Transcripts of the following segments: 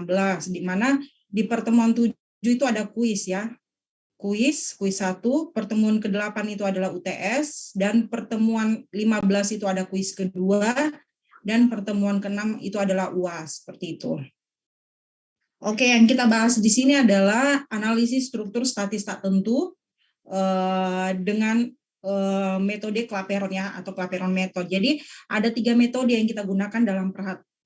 15, di mana di pertemuan 7 itu ada kuis ya. Kuis 1, pertemuan ke-8 itu adalah UTS, dan pertemuan 15 itu ada kuis kedua, dan pertemuan ke-6 itu adalah UAS, seperti itu. Oke, yang kita bahas di sini adalah analisis struktur statis tak tentu dengan metode Clapeyron ya, atau Clapeyron method. Jadi ada 3 metode yang kita gunakan dalam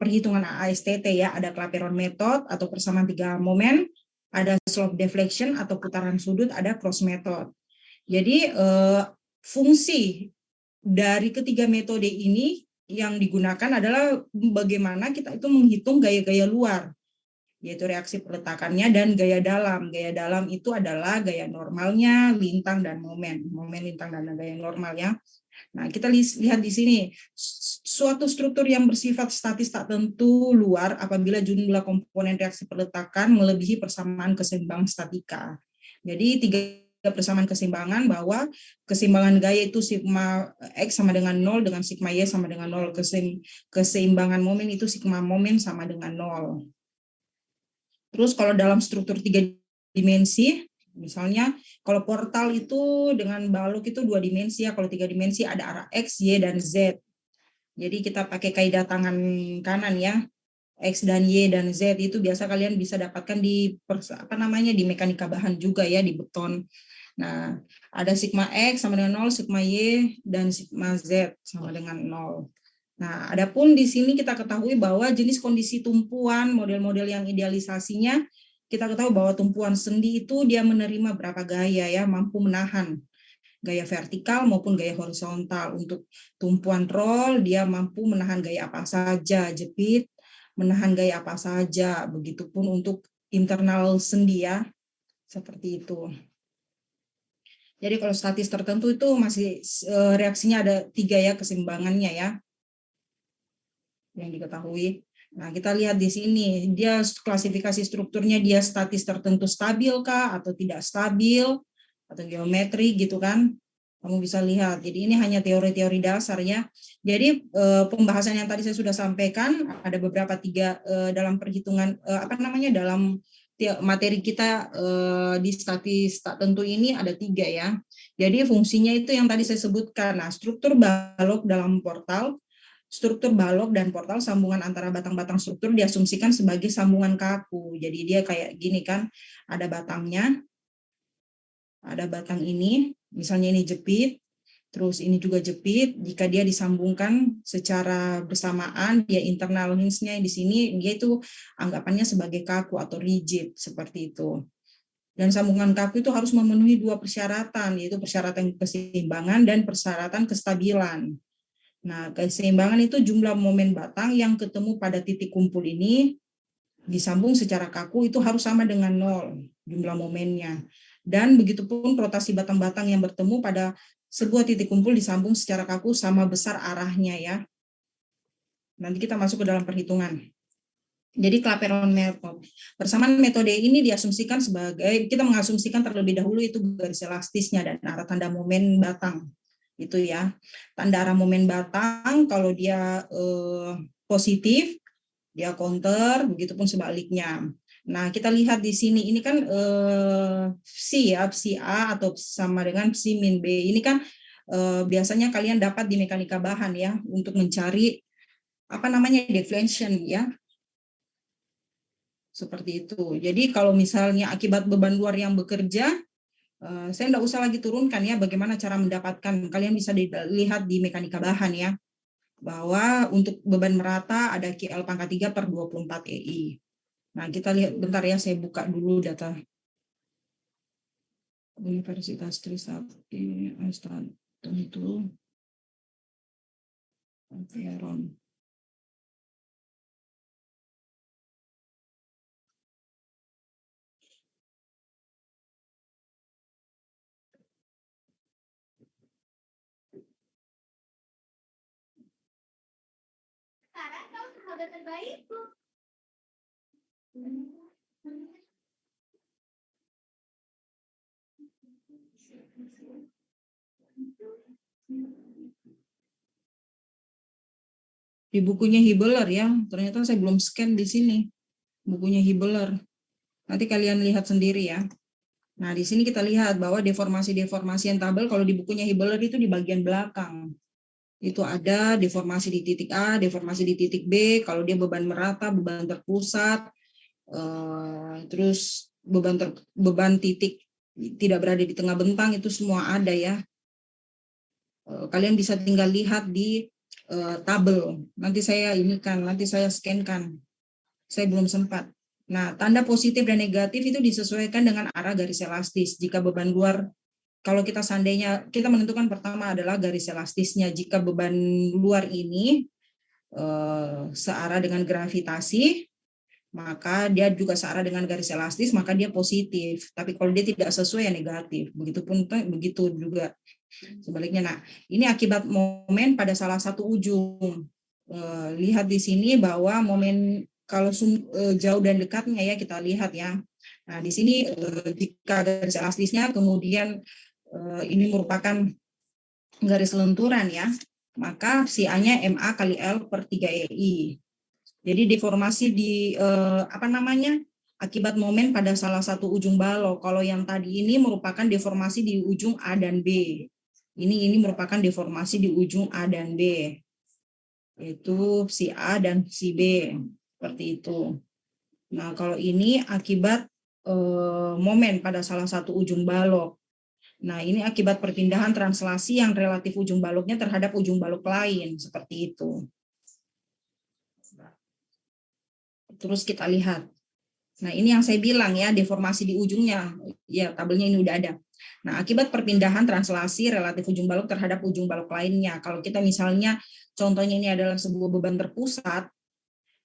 perhitungan ASTT ya. Ada Clapeyron method atau persamaan 3 momen, ada slope deflection atau putaran sudut, ada cross method. Jadi fungsi dari ketiga metode ini yang digunakan adalah bagaimana kita itu menghitung gaya-gaya luar, yaitu reaksi peletakannya dan gaya dalam. Gaya dalam itu adalah gaya normalnya, lintang, dan momen. Momen, lintang, dan gaya normal ya. Nah, kita lihat di sini, suatu struktur yang bersifat statis tak tentu luar apabila jumlah komponen reaksi peletakan melebihi persamaan keseimbangan statika. Jadi, 3 persamaan keseimbangan bahwa keseimbangan gaya itu sigma X sama dengan 0 dengan sigma Y sama dengan 0. Keseimbangan momen itu sigma momen sama dengan 0. Terus kalau dalam struktur 3 dimensi, misalnya kalau portal itu dengan balok itu 2 dimensi ya, kalau 3 dimensi ada arah X, Y, dan Z. Jadi kita pakai kaidah tangan kanan ya, X dan Y dan Z itu biasa kalian bisa dapatkan di di mekanika bahan juga ya, di beton. Nah, ada sigma X sama dengan 0, sigma Y, dan sigma Z sama dengan 0. Nah, adapun di sini kita ketahui bahwa jenis kondisi tumpuan, model-model yang idealisasinya, kita ketahui bahwa tumpuan sendi itu dia menerima berapa gaya ya, mampu menahan gaya vertikal maupun gaya horizontal. Untuk tumpuan roll, dia mampu menahan gaya apa saja, jepit, menahan gaya apa saja, begitupun untuk internal sendi ya, seperti itu. Jadi kalau statis tertentu itu masih reaksinya ada 3 ya, keseimbangannya ya, yang diketahui. Nah, kita lihat di sini, dia klasifikasi strukturnya, dia statis tertentu stabil kah, atau tidak stabil, atau geometri gitu kan. Kamu bisa lihat, jadi ini hanya teori-teori dasar ya. Jadi pembahasan yang tadi saya sudah sampaikan, ada beberapa 3 dalam perhitungan, dalam materi kita di statis tak tentu ini ada 3 ya. Jadi fungsinya itu yang tadi saya sebutkan. Nah, struktur balok dalam portal, struktur balok dan portal, sambungan antara batang-batang struktur diasumsikan sebagai sambungan kaku. Jadi dia kayak gini kan, ada batangnya, ada batang ini, misalnya ini jepit, terus ini juga jepit. Jika dia disambungkan secara bersamaan, dia internal hinge-nya di sini, dia itu anggapannya sebagai kaku atau rigid, seperti itu. Dan sambungan kaku itu harus memenuhi 2 persyaratan, yaitu persyaratan keseimbangan dan persyaratan kestabilan. Nah, keseimbangan itu jumlah momen batang yang ketemu pada titik kumpul ini disambung secara kaku itu harus sama dengan 0 jumlah momennya. Dan begitupun rotasi batang-batang yang bertemu pada sebuah titik kumpul disambung secara kaku sama besar arahnya ya. Nanti kita masuk ke dalam perhitungan. Jadi Clapeyron method. Persamaan metode ini diasumsikan sebagai, kita mengasumsikan terlebih dahulu itu garis elastisnya dan arah tanda momen batang. Itu ya, tanda arah momen batang kalau dia positif, dia counter, begitupun sebaliknya. Nah, kita lihat di sini, ini kan psi ya, psi A atau sama dengan psi min B. Ini kan biasanya kalian dapat di mekanika bahan ya, untuk mencari deflection ya, seperti itu. Jadi kalau misalnya akibat beban luar yang bekerja, saya tidak usah lagi turunkan ya, bagaimana cara mendapatkan. Kalian bisa dilihat di mekanika bahan ya, bahwa untuk beban merata ada KL pangkat 3 per 24 EI. Nah, kita lihat bentar ya, saya buka dulu data Universitas Trisakti tentu Clapeyron. Sekarang kau sahabat terbaikku. Di bukunya Hibbeler ya, ternyata saya belum scan di sini. bukunya Hibbeler. Nanti kalian lihat sendiri ya. Nah, di sini kita lihat bahwa deformasi-deformasi yang tabel kalau di bukunya Hibbeler itu di bagian belakang. Itu ada deformasi di titik A, deformasi di titik B, kalau dia beban merata, beban terpusat, terus beban titik tidak berada di tengah bentang, itu semua ada ya. Kalian bisa tinggal lihat di tabel. Nanti saya scan-kan. Saya belum sempat. Nah, tanda positif dan negatif itu disesuaikan dengan arah garis elastis. Jika beban luar, kalau kita seandainya, kita menentukan pertama adalah garis elastisnya. Jika beban luar ini searah dengan gravitasi, maka dia juga searah dengan garis elastis, maka dia positif. Tapi kalau dia tidak sesuai, ya negatif. Begitupun begitu juga sebaliknya. Nah, ini akibat momen pada salah satu ujung. Lihat di sini bahwa momen kalau jauh dan dekatnya ya kita lihat ya. Nah, di sini jika garis elastisnya kemudian ini merupakan garis lenturan ya, maka si A-nya MA kali L per 3EI. Jadi deformasi di akibat momen pada salah satu ujung balok. Kalau yang tadi ini merupakan deformasi di ujung A dan B. Ini merupakan deformasi di ujung A dan B. Yaitu si A dan si B. Seperti itu. Nah, kalau ini akibat momen pada salah satu ujung balok. Nah, ini akibat perpindahan translasi yang relatif ujung baloknya terhadap ujung balok lain. Seperti itu. Terus kita lihat. Nah, ini yang saya bilang ya, deformasi di ujungnya. Ya, tabelnya ini udah ada. Nah, akibat perpindahan translasi relatif ujung balok terhadap ujung balok lainnya. Kalau kita misalnya, contohnya ini adalah sebuah beban terpusat,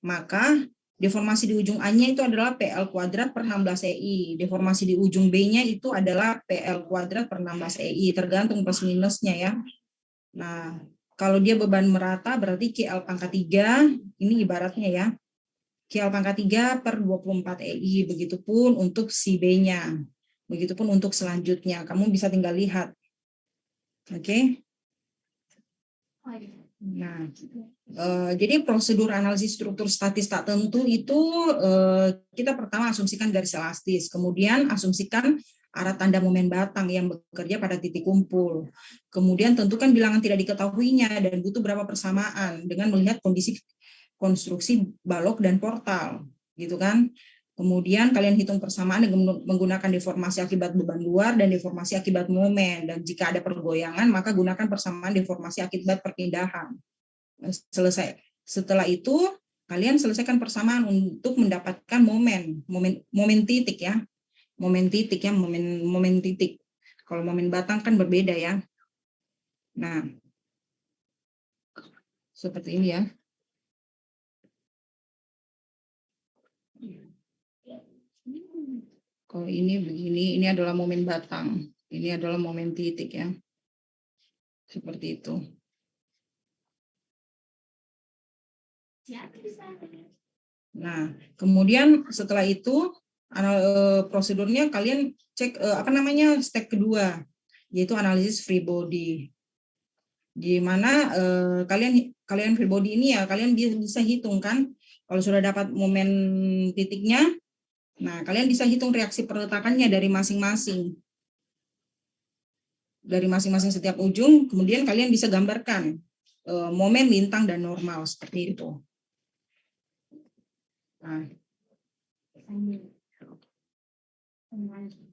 maka deformasi di ujung A-nya itu adalah PL kuadrat per 16 EI. Deformasi di ujung B-nya itu adalah PL kuadrat per 16 EI, tergantung plus minusnya ya. Nah, kalau dia beban merata berarti KL pangkat 3, ini ibaratnya ya. KL pangkat 3 per 24 EI, begitupun untuk si B-nya. Begitupun untuk selanjutnya, kamu bisa tinggal lihat. Oke. Nah, jadi prosedur analisis struktur statis tak tentu itu kita pertama asumsikan garis elastis, kemudian asumsikan arah tanda momen batang yang bekerja pada titik kumpul. Kemudian tentukan bilangan tidak diketahuinya dan butuh berapa persamaan dengan melihat kondisi konstruksi balok dan portal, gitu kan. Kemudian kalian hitung persamaan dengan menggunakan deformasi akibat beban luar dan deformasi akibat momen. Dan jika ada pergoyangan, maka gunakan persamaan deformasi akibat perpindahan. Selesai. Setelah itu, kalian selesaikan persamaan untuk mendapatkan momen titik ya. Momen titik. Kalau momen batang kan berbeda ya. Nah, seperti ini ya. Kalau ini begini, ini adalah momen batang. Ini adalah momen titik ya. Seperti itu. Nah, kemudian setelah itu prosedurnya kalian cek step kedua, yaitu analisis free body. Di mana kalian free body ini ya kalian bisa hitung kan, kalau sudah dapat momen titiknya. Nah, kalian bisa hitung reaksi perletakannya dari masing-masing setiap ujung, kemudian kalian bisa gambarkan momen, lintang, dan normal, seperti itu. Nah,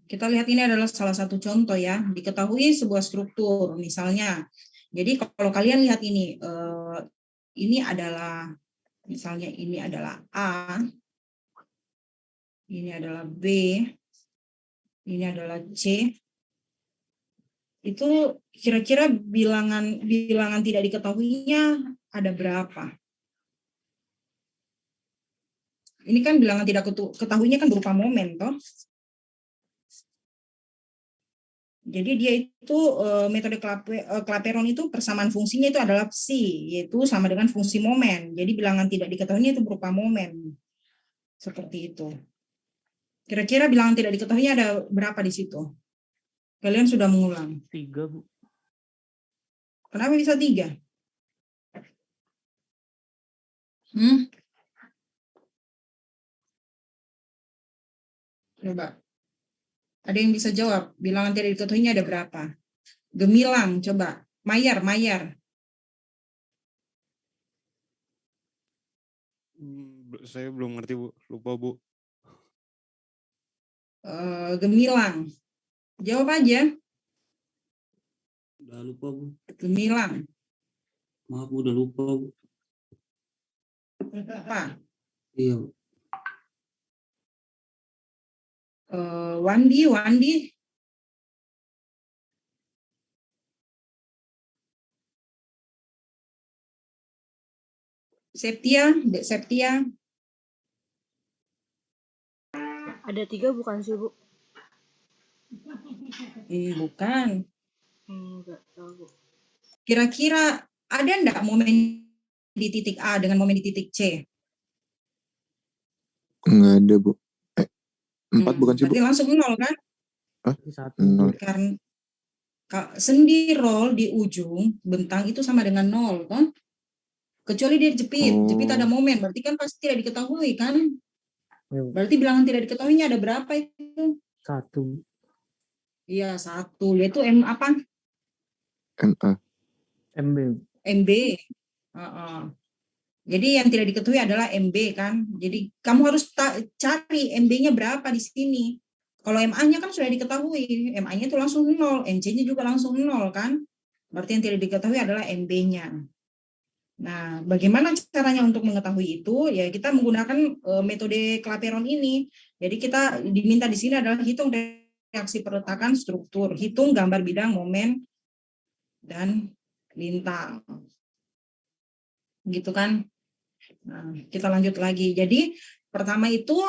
kita lihat ini adalah salah satu contoh ya, diketahui sebuah struktur, misalnya. Jadi kalau kalian lihat ini adalah, misalnya ini adalah A, ini adalah B, ini adalah C, itu kira-kira bilangan tidak diketahuinya ada berapa? Ini kan bilangan tidak ketahuinya kan berupa momen, toh. Jadi dia itu metode Clapeyron itu persamaan fungsinya itu adalah psi, yaitu sama dengan fungsi momen. Jadi bilangan tidak diketahuinya itu berupa momen. Seperti itu. Kira-kira bilangan tidak diketahuinya ada berapa di situ? Kalian sudah mengulang. 3, Bu. Kenapa bisa 3? Coba. Ada yang bisa jawab? Bilangan tidak diketahuinya ada berapa? Gemilang, coba. Mayar. Saya belum ngerti, Bu. Lupa, Bu. Gemilang. Jawab aja. Udah lupa, Bu. Gemilang. Maaf, Bu, udah lupa, Bu. Apa? Iya, Bu. Wandi. Septia, Dek Septia. Ada 3 bukan sih, Bu? Bukan. Enggak tahu. Kira-kira ada enggak momen di titik A dengan momen di titik C? Nggak ada, Bu. 4 bukan sih, Bu? Berarti langsung 0 kan? Satu. 0. Karena sendi roll di ujung bentang itu sama dengan 0 kan? Kecuali dia jepit, jepit ada momen, berarti kan pasti tidak diketahui kan? Berarti bilangan tidak diketahuinya ada berapa itu? 1. Iya, 1, yaitu M apa? MA. MB. Jadi yang tidak diketahui adalah MB kan. Jadi kamu harus cari MB-nya berapa di sini. Kalau MA-nya kan sudah diketahui, MA-nya itu langsung 0, MC-nya juga langsung 0 kan. Berarti yang tidak diketahui adalah MB-nya. Nah, bagaimana caranya untuk mengetahui itu? Ya kita menggunakan metode Clapeyron ini. Jadi kita diminta di sini adalah hitung reaksi perletakan struktur, hitung gambar bidang, momen, dan lintang. Gitu kan? Nah, kita lanjut lagi. Jadi pertama itu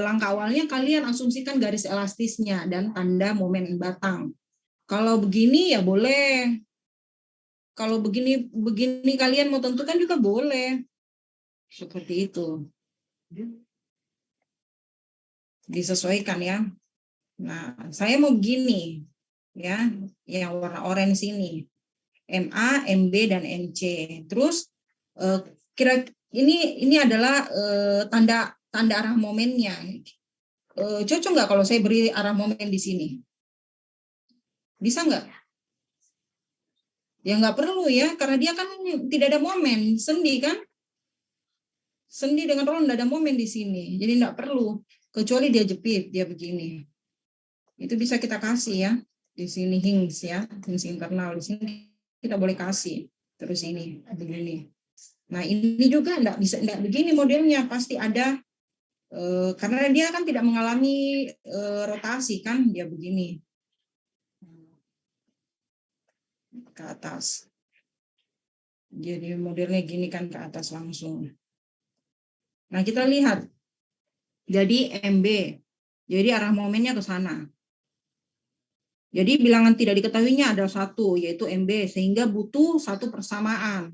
langkah awalnya kalian asumsikan garis elastisnya dan tanda momen batang. Kalau begini ya boleh. Kalau begini kalian mau tentukan juga boleh. Seperti itu. Disesuaikan ya. Nah, saya mau begini ya, yang warna orange ini. MA, MB dan MC. Terus kira ini adalah tanda arah momennya. Cocok nggak kalau saya beri arah momen di sini? Bisa nggak? Ya nggak perlu ya, karena dia kan tidak ada momen, sendi kan? Sendi dengan roll nggak ada momen di sini, jadi nggak perlu. Kecuali dia jepit, dia begini. Itu bisa kita kasih ya. Di sini hings ya, hings internal. Di sini kita boleh kasih. Terus ini, begini. Nah ini juga nggak begini modelnya, pasti ada karena dia kan tidak mengalami rotasi kan, dia begini ke atas. Jadi modelnya gini kan ke atas langsung. Nah kita lihat, jadi MB, jadi arah momennya ke sana. Jadi bilangan tidak diketahuinya ada 1, yaitu MB, sehingga butuh 1 persamaan,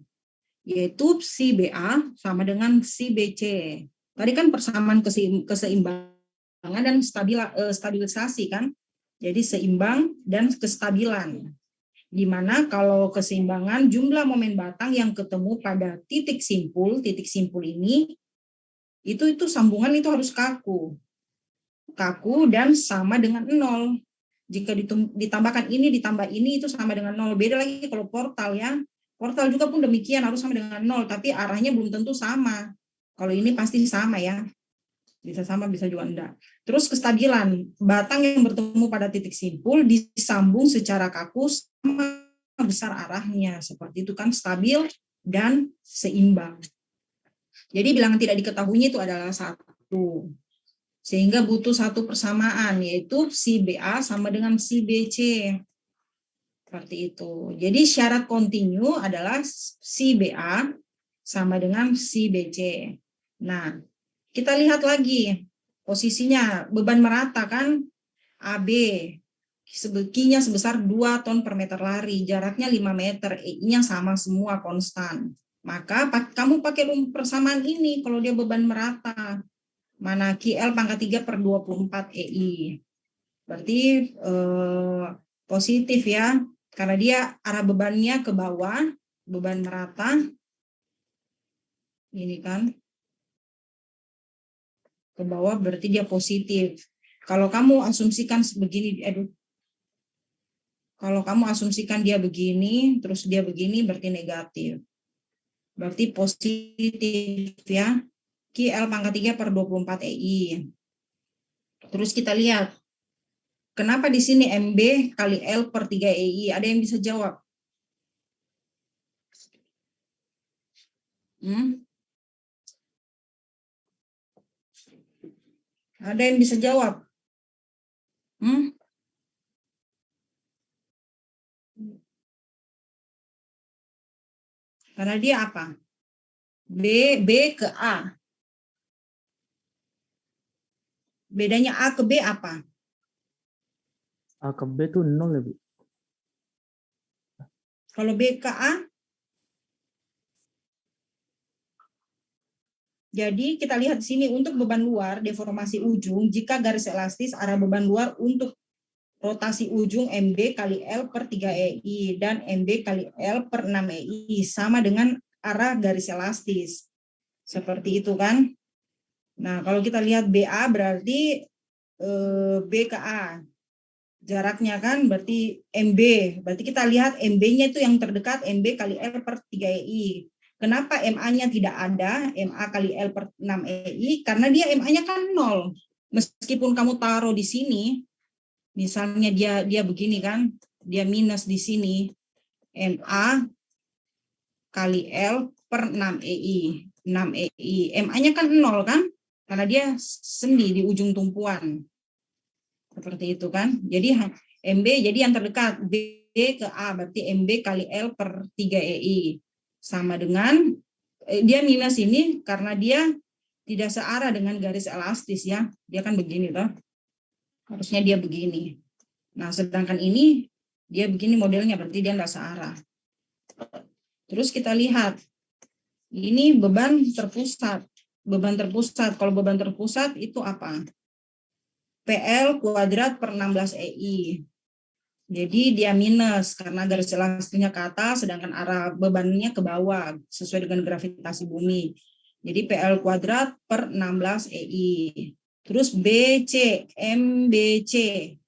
yaitu si BA sama dengan si BC. Tadi kan persamaan keseimbangan dan stabilisasi kan. Jadi seimbang dan kestabilan. Di mana kalau keseimbangan jumlah momen batang yang ketemu pada titik simpul ini itu sambungan itu harus kaku dan sama dengan 0. Jika ditambahkan ini ditambah ini itu sama dengan 0. Beda lagi kalau portal ya. Portal juga pun demikian harus sama dengan 0, tapi arahnya belum tentu sama. Kalau ini pasti sama ya. Bisa sama, bisa juga enggak. Terus kestabilan, batang yang bertemu pada titik simpul disambung secara kaku sama besar arahnya. Seperti itu kan, stabil dan seimbang. Jadi bilangan tidak diketahuinya itu adalah 1. Sehingga butuh 1 persamaan, yaitu si BA sama dengan si BC. Seperti itu. Jadi syarat kontinu adalah si BA sama dengan si BC. Nah, kita lihat lagi posisinya, beban merata kan, AB, Q-nya sebesar 2 ton per meter lari, jaraknya 5 meter, E-nya sama semua konstan. Maka kamu pakai persamaan ini kalau dia beban merata. Mana QL pangkat 3 per 24 EI. Berarti positif ya, karena dia arah bebannya ke bawah, beban merata. Ini kan ke bawah berarti dia positif. Kalau kamu asumsikan begini, kalau kamu asumsikan dia begini, terus dia begini, berarti negatif. Berarti positif ya. QL pangkat 3 per 24 EI. Terus kita lihat, kenapa di sini MB kali L per 3 EI? Ada yang bisa jawab? Ada yang bisa jawab? Karena dia apa? B ke A. Bedanya A ke B apa? A ke B tuh 0 ya, Bu? Kalau B ke A? Jadi kita lihat di sini untuk beban luar, deformasi ujung, jika garis elastis arah beban luar untuk rotasi ujung MB kali L per 3 EI dan MB kali L per 6 EI sama dengan arah garis elastis. Seperti itu kan? Nah, kalau kita lihat BA berarti B ke A. Jaraknya kan berarti MB. Berarti kita lihat MB-nya itu yang terdekat MB kali L per 3 EI. Kenapa MA-nya tidak ada, MA kali L per 6 EI? Karena dia MA-nya kan 0. Meskipun kamu taruh di sini, misalnya dia begini kan, dia minus di sini, MA kali L per 6 EI. 6 EI. MA-nya kan 0 kan? Karena dia sendi di ujung tumpuan. Seperti itu kan. Jadi MB jadi yang terdekat B ke A berarti MB kali L per 3 EI. Sama dengan dia minus ini karena dia tidak searah dengan garis elastis ya. Dia kan begini toh. Harusnya dia begini. Nah, sedangkan ini dia begini modelnya berarti dia tidak searah. Terus kita lihat. Ini beban terpusat. Beban terpusat. Kalau beban terpusat itu apa? PL kuadrat per 16 EI. Jadi dia minus karena garis elastisnya ke atas sedangkan arah bebannya ke bawah sesuai dengan gravitasi bumi. Jadi PL kuadrat per 16 EI. Terus BC,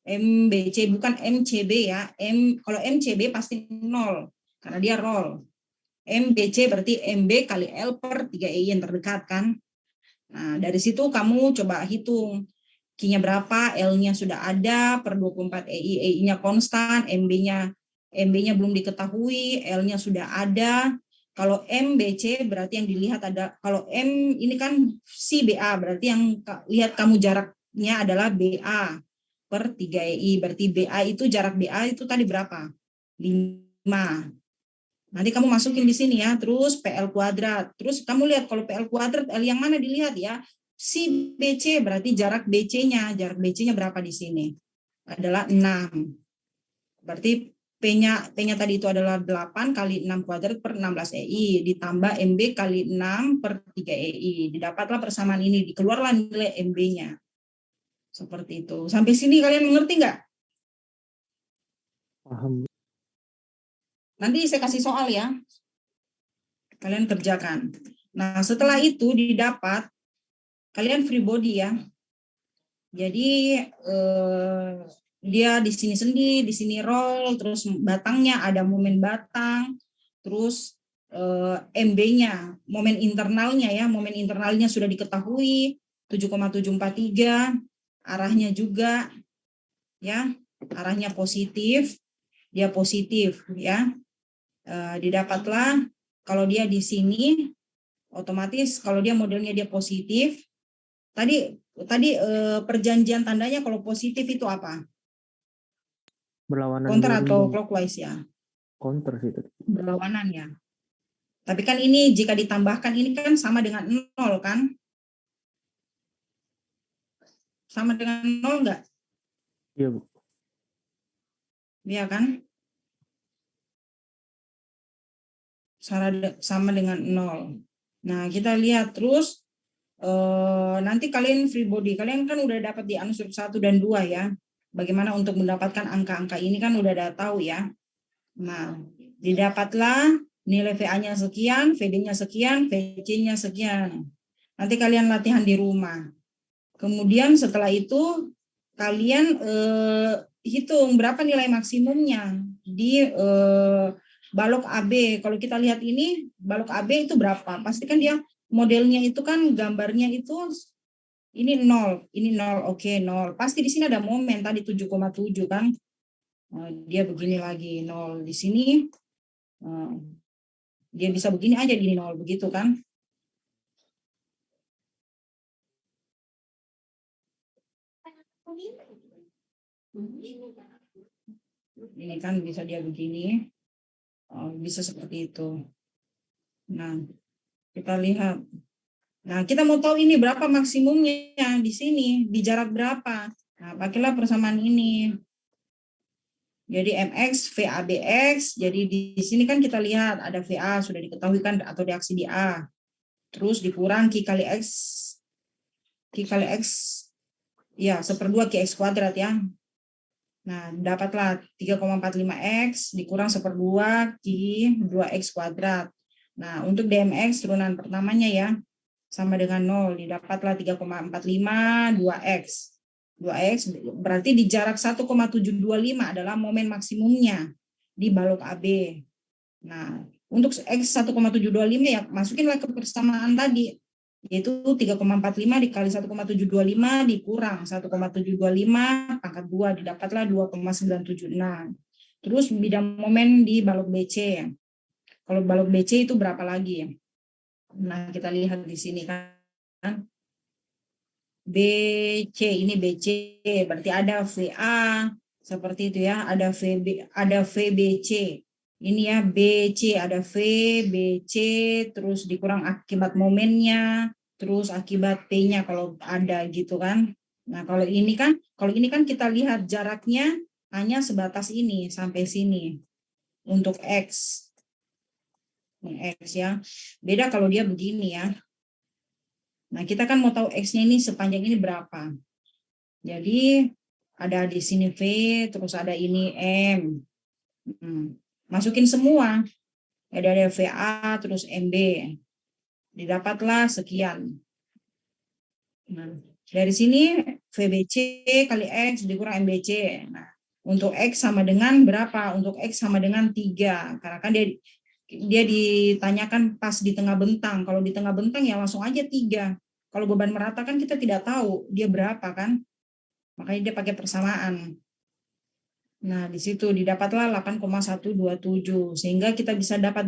MBC bukan MCB ya. Kalau MCB pasti 0 karena dia roll. MBC berarti MB kali L per 3 EI yang terdekat kan. Nah, dari situ kamu coba hitung. Q-nya berapa, L-nya sudah ada, per 24 EI, EI-nya konstan, MB-nya belum diketahui, L-nya sudah ada. Kalau MBC berarti yang dilihat ada, kalau M ini kan si BA, berarti yang lihat kamu jaraknya adalah BA per 3 EI, berarti BA itu jarak BA itu tadi berapa? 5. Nanti kamu masukin di sini ya, terus PL kuadrat. Terus kamu lihat kalau PL kuadrat, L yang mana dilihat ya? Si BC berarti jarak BC-nya berapa di sini? Adalah 6. Berarti P-nya tadi itu adalah 8 kali 6 kuadrat per 16 EI ditambah MB kali 6 per 3 EI. Didapatlah persamaan ini, dikeluarlah nilai MB-nya. Seperti itu. Sampai sini kalian mengerti nggak? Paham. Nanti saya kasih soal ya. Kalian kerjakan. Nah, setelah itu didapat kalian free body ya. Jadi dia di sini sendi, di sini roll, terus batangnya ada momen batang, terus MB-nya, momen internalnya ya, momen internalnya sudah diketahui 7,743, arahnya juga ya, arahnya positif, dia positif ya. Didapatlah kalau dia di sini otomatis kalau dia modelnya dia positif. Tadi perjanjian tandanya kalau positif itu apa? Berlawanan. Counter atau clockwise ya? Counter sih tadi. Berlawanan ya. Tapi kan ini jika ditambahkan ini kan sama dengan 0 kan? Sama dengan 0 enggak? Iya, Bu. Iya kan? Sama dengan 0. Nah, kita lihat terus nanti kalian free body, kalian kan udah dapat di unsur 1 dan 2 ya. Bagaimana untuk mendapatkan angka-angka ini kan udah ada tahu ya. Nah, didapatlah nilai VA-nya sekian, VD-nya sekian, VC-nya sekian. Nanti kalian latihan di rumah. Kemudian setelah itu kalian hitung berapa nilai maksimumnya di balok AB. Kalau kita lihat ini balok AB itu berapa? Pasti kan dia modelnya itu kan gambarnya itu ini 0, ini 0, oke 0. Pasti di sini ada momen tadi 7,7 kan. Dia begini lagi 0 di sini. Dia bisa begini aja di 0 begitu kan. Ini kan bisa dia begini. Bisa seperti itu. Nah, kita lihat. Nah, kita mau tahu ini berapa maksimumnya di sini, di jarak berapa. Nah, pakailah persamaan ini. Jadi MX, VABX, jadi di sini kan kita lihat ada VA sudah diketahui kan atau diaksi di A. Terus dikurang Q kali X, ya 1/2 QX kuadrat ya. Nah, dapatlah 3,45X dikurang 1/2 Q 2X kuadrat. Nah, untuk DMX turunan pertamanya ya, sama dengan 0, didapatlah 3,45 2X. 2X berarti di jarak 1,725 adalah momen maksimumnya di balok AB. Nah, untuk X 1,725 ya masukinlah ke persamaan tadi, yaitu 3,45 dikali 1,725 dikurang 1,725 pangkat 2, didapatlah 2,976. Terus bidang momen di balok BC. Kalau balok BC itu berapa lagi? Nah, kita lihat di sini kan. BC, ini BC, berarti ada VA, seperti itu ya, ada VBC. Ini ya BC, ada VBC, terus dikurang akibat momennya, terus akibat P-nya kalau ada gitu kan. Nah, kalau ini kan kita lihat jaraknya hanya sebatas ini sampai sini untuk X. X ya. Beda kalau dia begini ya. Nah, kita kan mau tahu X-nya ini sepanjang ini berapa. Jadi, ada di sini V, terus ada ini M. Masukin semua. Ada VA, terus MB. Didapatlah sekian. Nah, dari sini VBC kali X dikurang MBC. Nah, untuk X sama dengan berapa? Untuk X sama dengan 3. Karena kan dia ditanyakan pas di tengah bentang. Kalau di tengah bentang ya langsung aja 3. Kalau beban merata kan kita tidak tahu dia berapa kan. Makanya dia pakai persamaan. Nah, di situ didapatlah 8,127 sehingga kita bisa dapat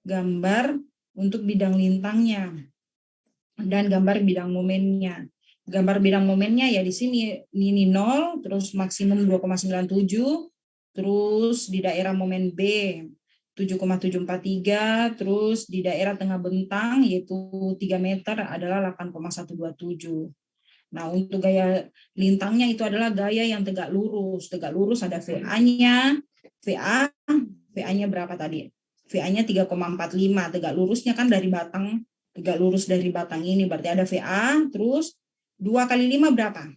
gambar untuk bidang lintangnya dan gambar bidang momennya. Gambar bidang momennya ya di sini ini 0, terus maksimum 2,97, terus di daerah momen B 7,743, terus di daerah tengah bentang yaitu 3 meter adalah 8,127. Nah, untuk gaya lintangnya itu adalah gaya yang tegak lurus. Tegak lurus ada VA-nya. VA-nya berapa tadi? VA-nya 3,45. Tegak lurusnya kan dari batang. Tegak lurus dari batang ini. Berarti ada VA. Terus 2 kali 5 berapa?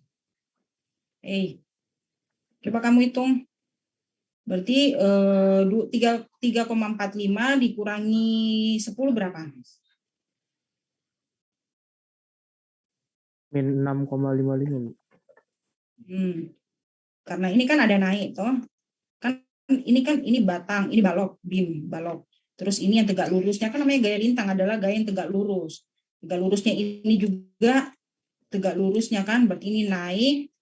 Coba kamu hitung. Berarti 3,45 dikurangi 10 berapa? Min 6,55. Karena ini kan ada naik toh. Ini batang, ini balok, balok. Terus ini yang tegak lurusnya kan namanya gaya lintang adalah gaya yang tegak lurus. Tegak lurusnya ini juga tegak lurusnya kan, berarti ini naik.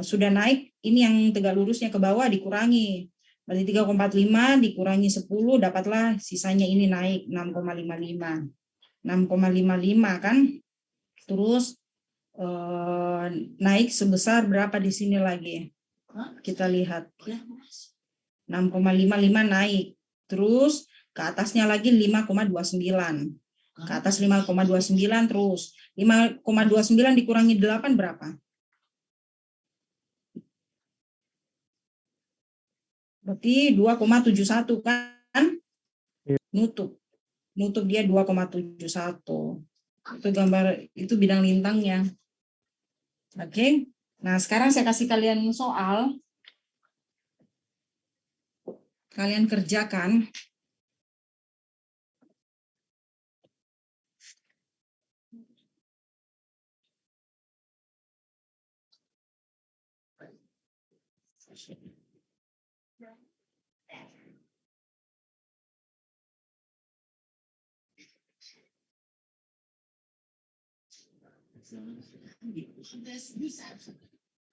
Sudah naik, ini yang tegak lurusnya ke bawah dikurangi. Berarti 3,45 dikurangi 10 dapatlah sisanya ini naik 6,55. 6,55 kan. Terus naik sebesar berapa di sini lagi? Kita lihat. 6,55 naik. Terus ke atasnya lagi 5,29. Ke atas 5,29 terus. 5,29 dikurangi 8 berapa? Berarti 2,71 kan? Nutup dia 2,71. Itu gambar, itu bidang lintangnya. Oke. Nah, sekarang saya kasih kalian soal. Kalian kerjakan.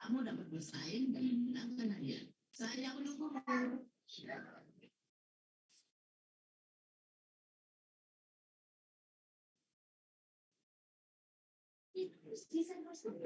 Kamu dapat bersaing dan menangkan hadiah. Saya mendukung. Bisa masuk.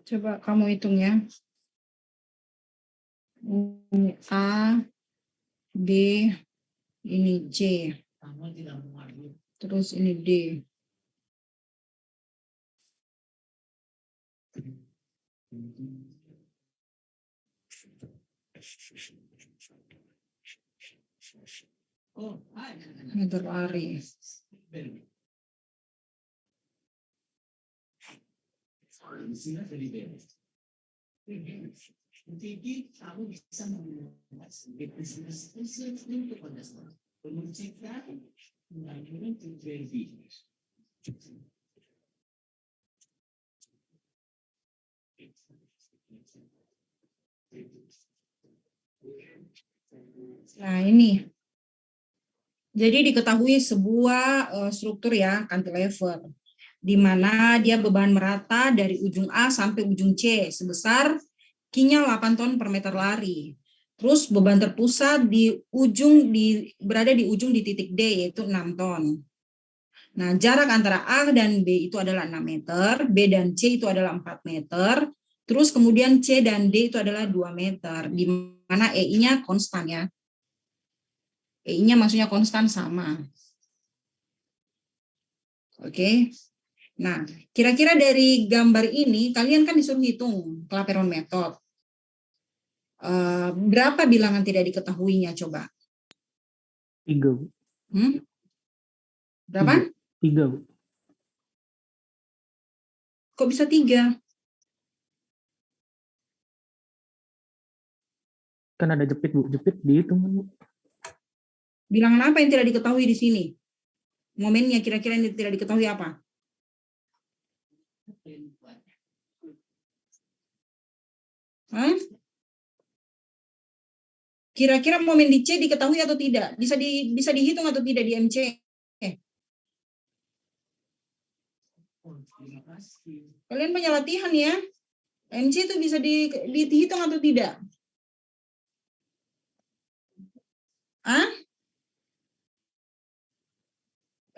Coba kamu hitung ya. Ini A, B, ini C. Terus ini D. Meter lari. Jadi kamu bisa membuat bisnis untuk kontestan. Menciptakan pengalaman terjadi. Nah ini. Jadi diketahui sebuah struktur ya, cantilever, di mana dia beban merata dari ujung A sampai ujung C sebesar Q-nya 8 ton per meter lari. Terus beban terpusat berada di ujung di titik D yaitu 6 ton. Nah, jarak antara A dan B itu adalah 6 meter, B dan C itu adalah 4 meter, terus kemudian C dan D itu adalah 2 meter, di mana EI-nya konstan ya. EI-nya maksudnya konstan sama. Oke. Nah, kira-kira dari gambar ini, kalian kan disuruh hitung Clapeyron method. Berapa bilangan tidak diketahuinya coba? 3, Bu. Berapa? 3, Bu. Kok bisa 3? Kan ada jepit, Bu. Jepit dihitung, Bu. Bilangan apa yang tidak diketahui di sini? Momennya kira-kira yang tidak diketahui apa? Hah? Kira-kira momen di C diketahui atau tidak? Bisa dihitung atau tidak di MC? Kalian punya latihan ya. MC itu bisa dihitung atau tidak? Hah?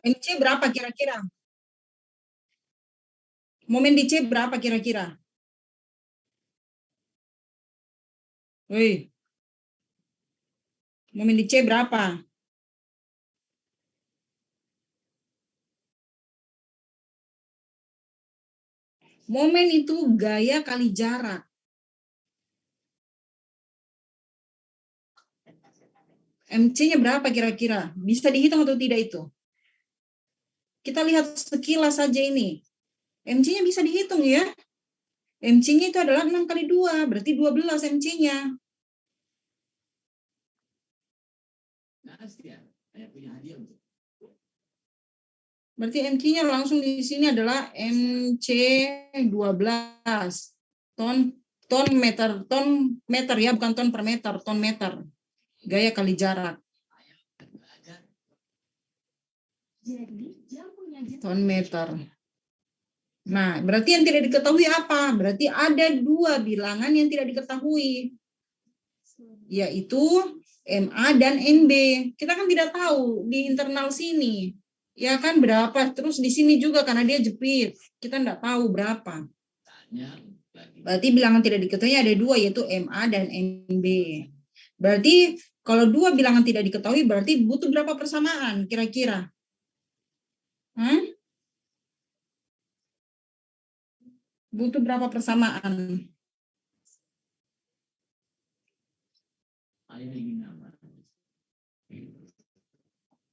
MC berapa kira-kira? Momen di C berapa kira-kira? Woi. Momen di C berapa? Momen itu gaya kali jarak. MC-nya berapa kira-kira? Bisa dihitung atau tidak itu? Kita lihat sekilas saja ini. MC-nya bisa dihitung ya. MC-nya itu adalah 6 kali 2, berarti 12 MC-nya. Berarti MC-nya langsung di sini adalah MC 12 ton meter ya, bukan ton per meter, ton meter. Gaya kali jarak. Ton meter. Nah, berarti yang tidak diketahui apa? Berarti ada 2 bilangan yang tidak diketahui, yaitu MA dan MB. Kita kan tidak tahu di internal sini, ya kan berapa. Terus di sini juga karena dia jepit, kita tidak tahu berapa. Berarti bilangan tidak diketahui ada dua, yaitu MA dan MB. Berarti kalau dua bilangan tidak diketahui, berarti butuh berapa persamaan kira-kira? Butuh berapa persamaan?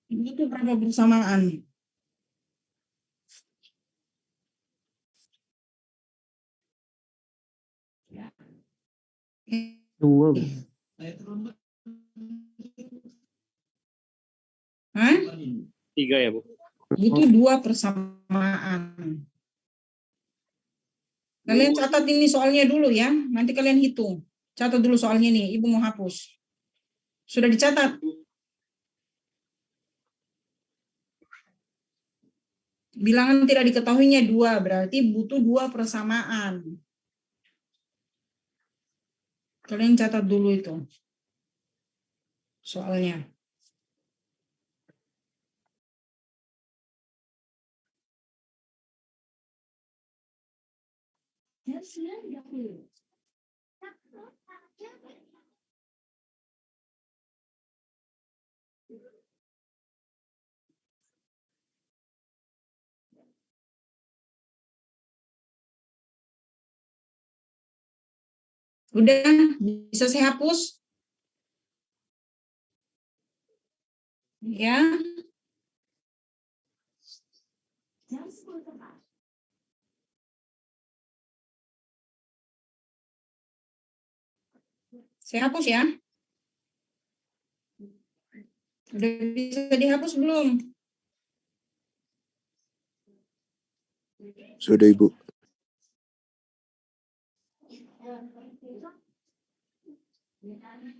Butuh berapa persamaan? Dua, Bu. Hah? 3 ya, Bu? Butuh dua persamaan. Kalian catat ini soalnya dulu ya. Nanti kalian hitung. Catat dulu soalnya nih. Ibu mau hapus. Sudah dicatat? Bilangan tidak diketahuinya dua. Berarti butuh dua persamaan. Kalian catat dulu itu. Soalnya. Udah, bisa saya hapus? Ya. Saya hapus ya. Udah bisa dihapus belum? Sudah, Ibu.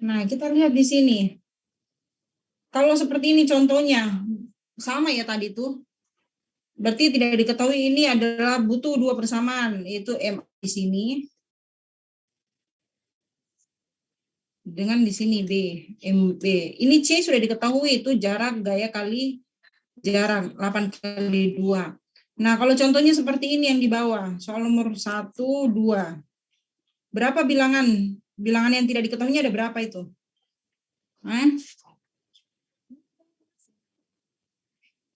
Nah, kita lihat di sini. Kalau seperti ini contohnya, sama ya tadi tuh. Berarti tidak diketahui ini adalah butuh dua persamaan, yaitu M di sini dengan di sini B, MB. Ini C sudah diketahui, itu jarak gaya kali jarak 8 kali 2. Nah, kalau contohnya seperti ini yang di bawah, soal nomor 1, 2. Berapa bilangan? Bilangan yang tidak diketahuinya ada berapa itu?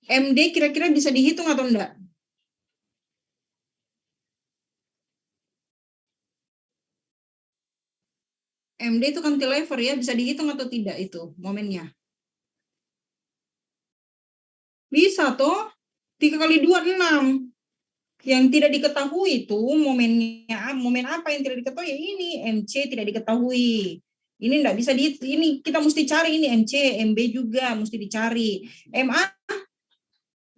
MD kira-kira bisa dihitung atau enggak? MD itu cantilever ya, bisa dihitung atau tidak itu momennya? Bisa toh, 3 kali 2, 6. Yang tidak diketahui itu momennya, momen apa yang tidak diketahui? Ya ini, MC tidak diketahui. Ini enggak bisa ini kita mesti cari ini MC, MB juga mesti dicari. MA,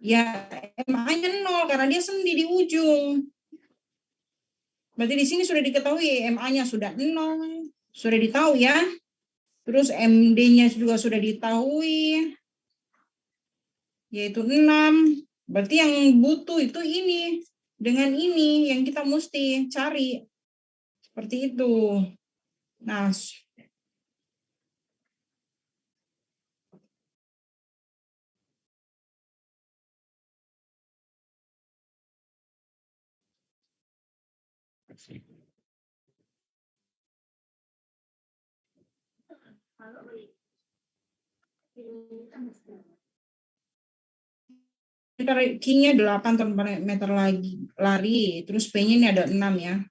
ya MA-nya 0 karena dia sendi di ujung. Berarti di sini sudah diketahui MA-nya sudah 0, sudah ditahu ya. Terus MD-nya juga sudah diketahui, yaitu 6. Berarti yang butuh itu ini. Dengan ini yang kita mesti cari. Seperti itu. Nah, Q-nya 8 meter lagi lari, terus P-nya ini ada 6 ya.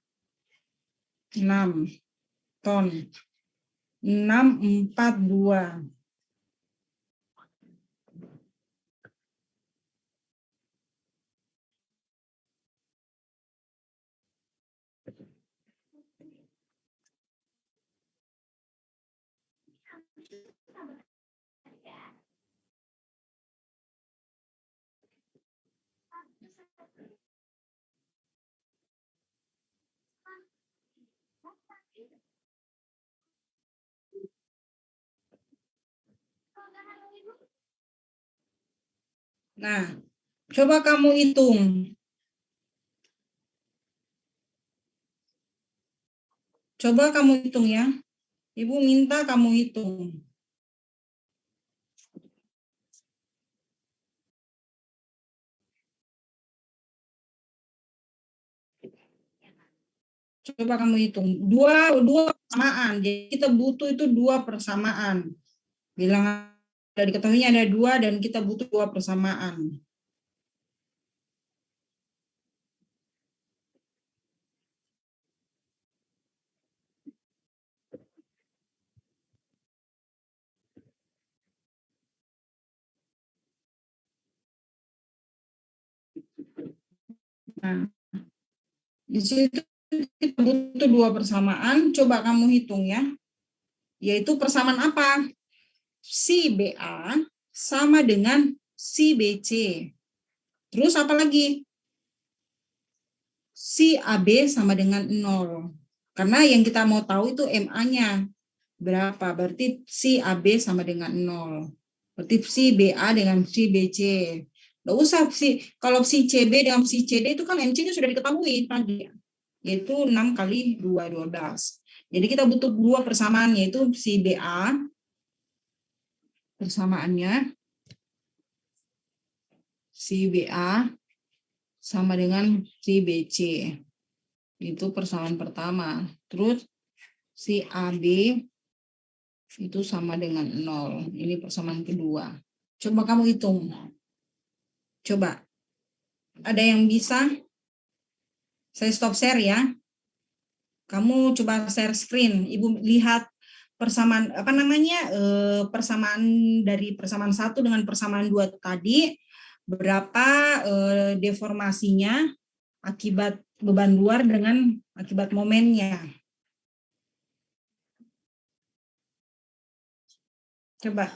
6 ton. 6, 4, 2. Nah, coba kamu hitung. Coba kamu hitung ya. Ibu minta kamu hitung. Coba kamu hitung. Dua persamaan. Jadi kita butuh itu 2 persamaan. Bilangan dari diketahuinya ada 2 dan kita butuh 2 persamaan. Nah, di situ kita butuh 2 persamaan. Coba kamu hitung ya. Yaitu persamaan apa? Si BA sama dengan si BC. Terus apa lagi? Si AB sama dengan 0. Karena yang kita mau tahu itu MA-nya berapa. Berarti si AB sama dengan 0. Berarti si BA dengan si BC. Nggak usah kalau si CB dengan si CD itu kan MC-nya sudah diketahui tadi. Yaitu 6 kali 2, 12. Jadi kita butuh 2 persamaan, yaitu si BA, persamaannya, si BA sama dengan si BC. Itu persamaan pertama. Terus si AB itu sama dengan 0. Ini persamaan kedua. Coba kamu hitung. Coba. Ada yang bisa? Saya stop share ya. Kamu coba share screen. Ibu lihat persamaan persamaan dari persamaan 1 dengan persamaan 2 tadi, berapa deformasinya akibat beban luar dengan akibat momennya. Coba.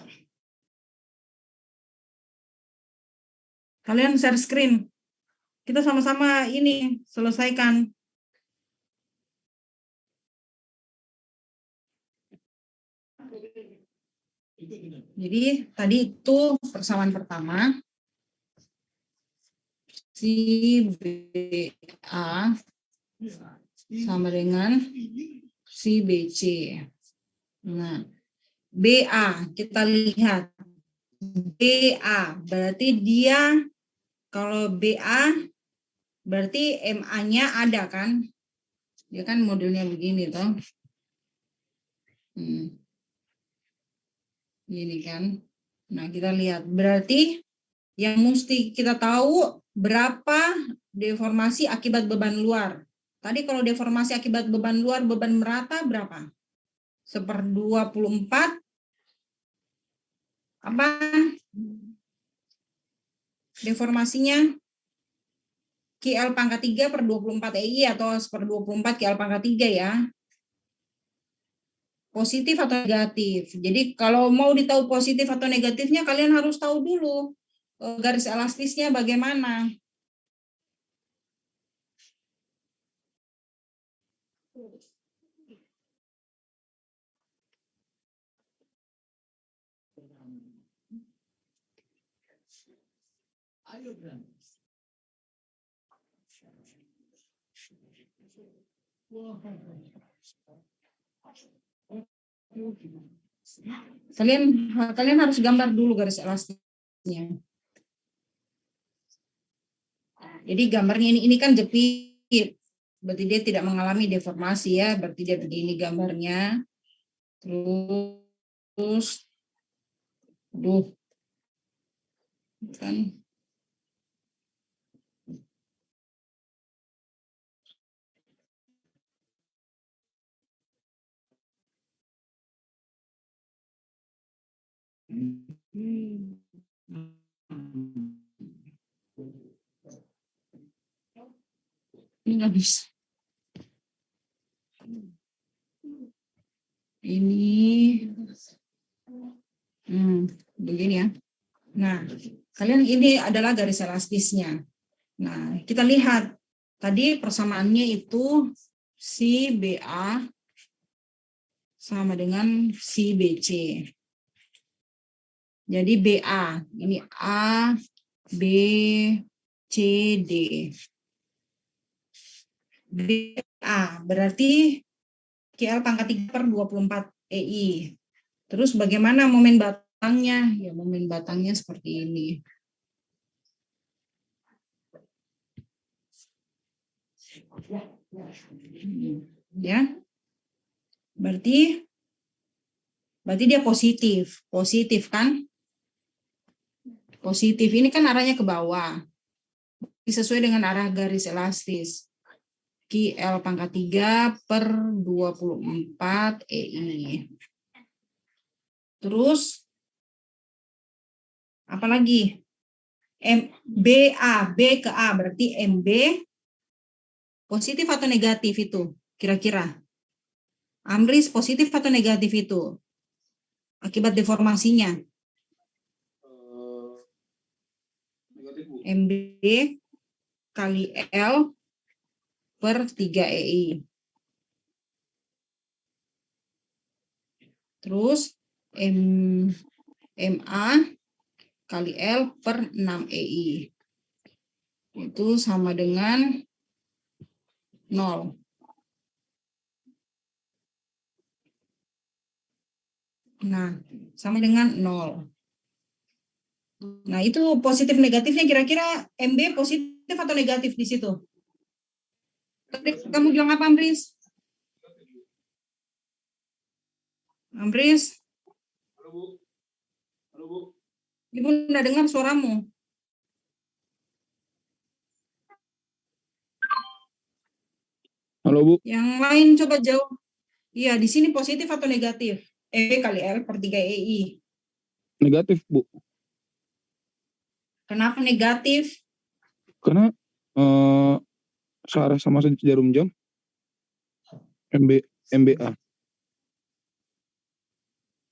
Kalian share screen. Kita sama-sama ini selesaikan. Jadi tadi itu persamaan pertama. Si BA sama dengan si BC. Nah, BA kita lihat. BA berarti dia, kalau BA berarti MA-nya ada kan? Dia kan modelnya begini toh. Ini kan. Nah, kita lihat. Berarti yang mesti kita tahu berapa deformasi akibat beban luar. Tadi kalau deformasi akibat beban luar, beban merata berapa? 1/24 apa? Deformasinya QL pangkat 3/24 EI atau 1/24 QL pangkat 3 ya. Positif atau negatif. Jadi kalau mau ditahu positif atau negatifnya, kalian harus tahu dulu garis elastisnya bagaimana. Kalian harus gambar dulu garis elastisnya. Jadi gambarnya ini kan jepit, berarti dia tidak mengalami deformasi ya, berarti dia begini gambarnya. Terus, kan. Ini nggak bisa. Ini begini ya. Nah, kalian ini adalah garis elastisnya. Nah, kita lihat tadi persamaannya itu si BA sama dengan si BC. Jadi BA ini A, B, C, D. BA berarti QL pangkat 3/24 EI. Terus bagaimana momen batangnya? Ya, momen batangnya seperti ini. Ya. Berarti dia positif. Positif kan? Positif. Ini kan arahnya ke bawah. Sesuai dengan arah garis elastis. QL pangkat 3 per 24 EI. Terus, apa lagi? B ke A, berarti MB positif atau negatif itu? Kira-kira. Amris positif atau negatif itu? Akibat deformasinya. MB kali L per 3 EI. Terus MA kali L per 6 EI. Itu sama dengan 0. Nah, sama dengan 0. Nah, itu positif negatifnya kira-kira MB positif atau negatif di situ? Kamu bilang apa, Amris? Amris? Halo, Bu. Halo, Bu. Ibu enggak dengar suaramu. Halo, Bu. Yang lain coba jawab. Iya, di sini positif atau negatif? E kali L per 3 EI. Negatif, Bu. Kenapa negatif? Karena searah sama jarum jam. MBA.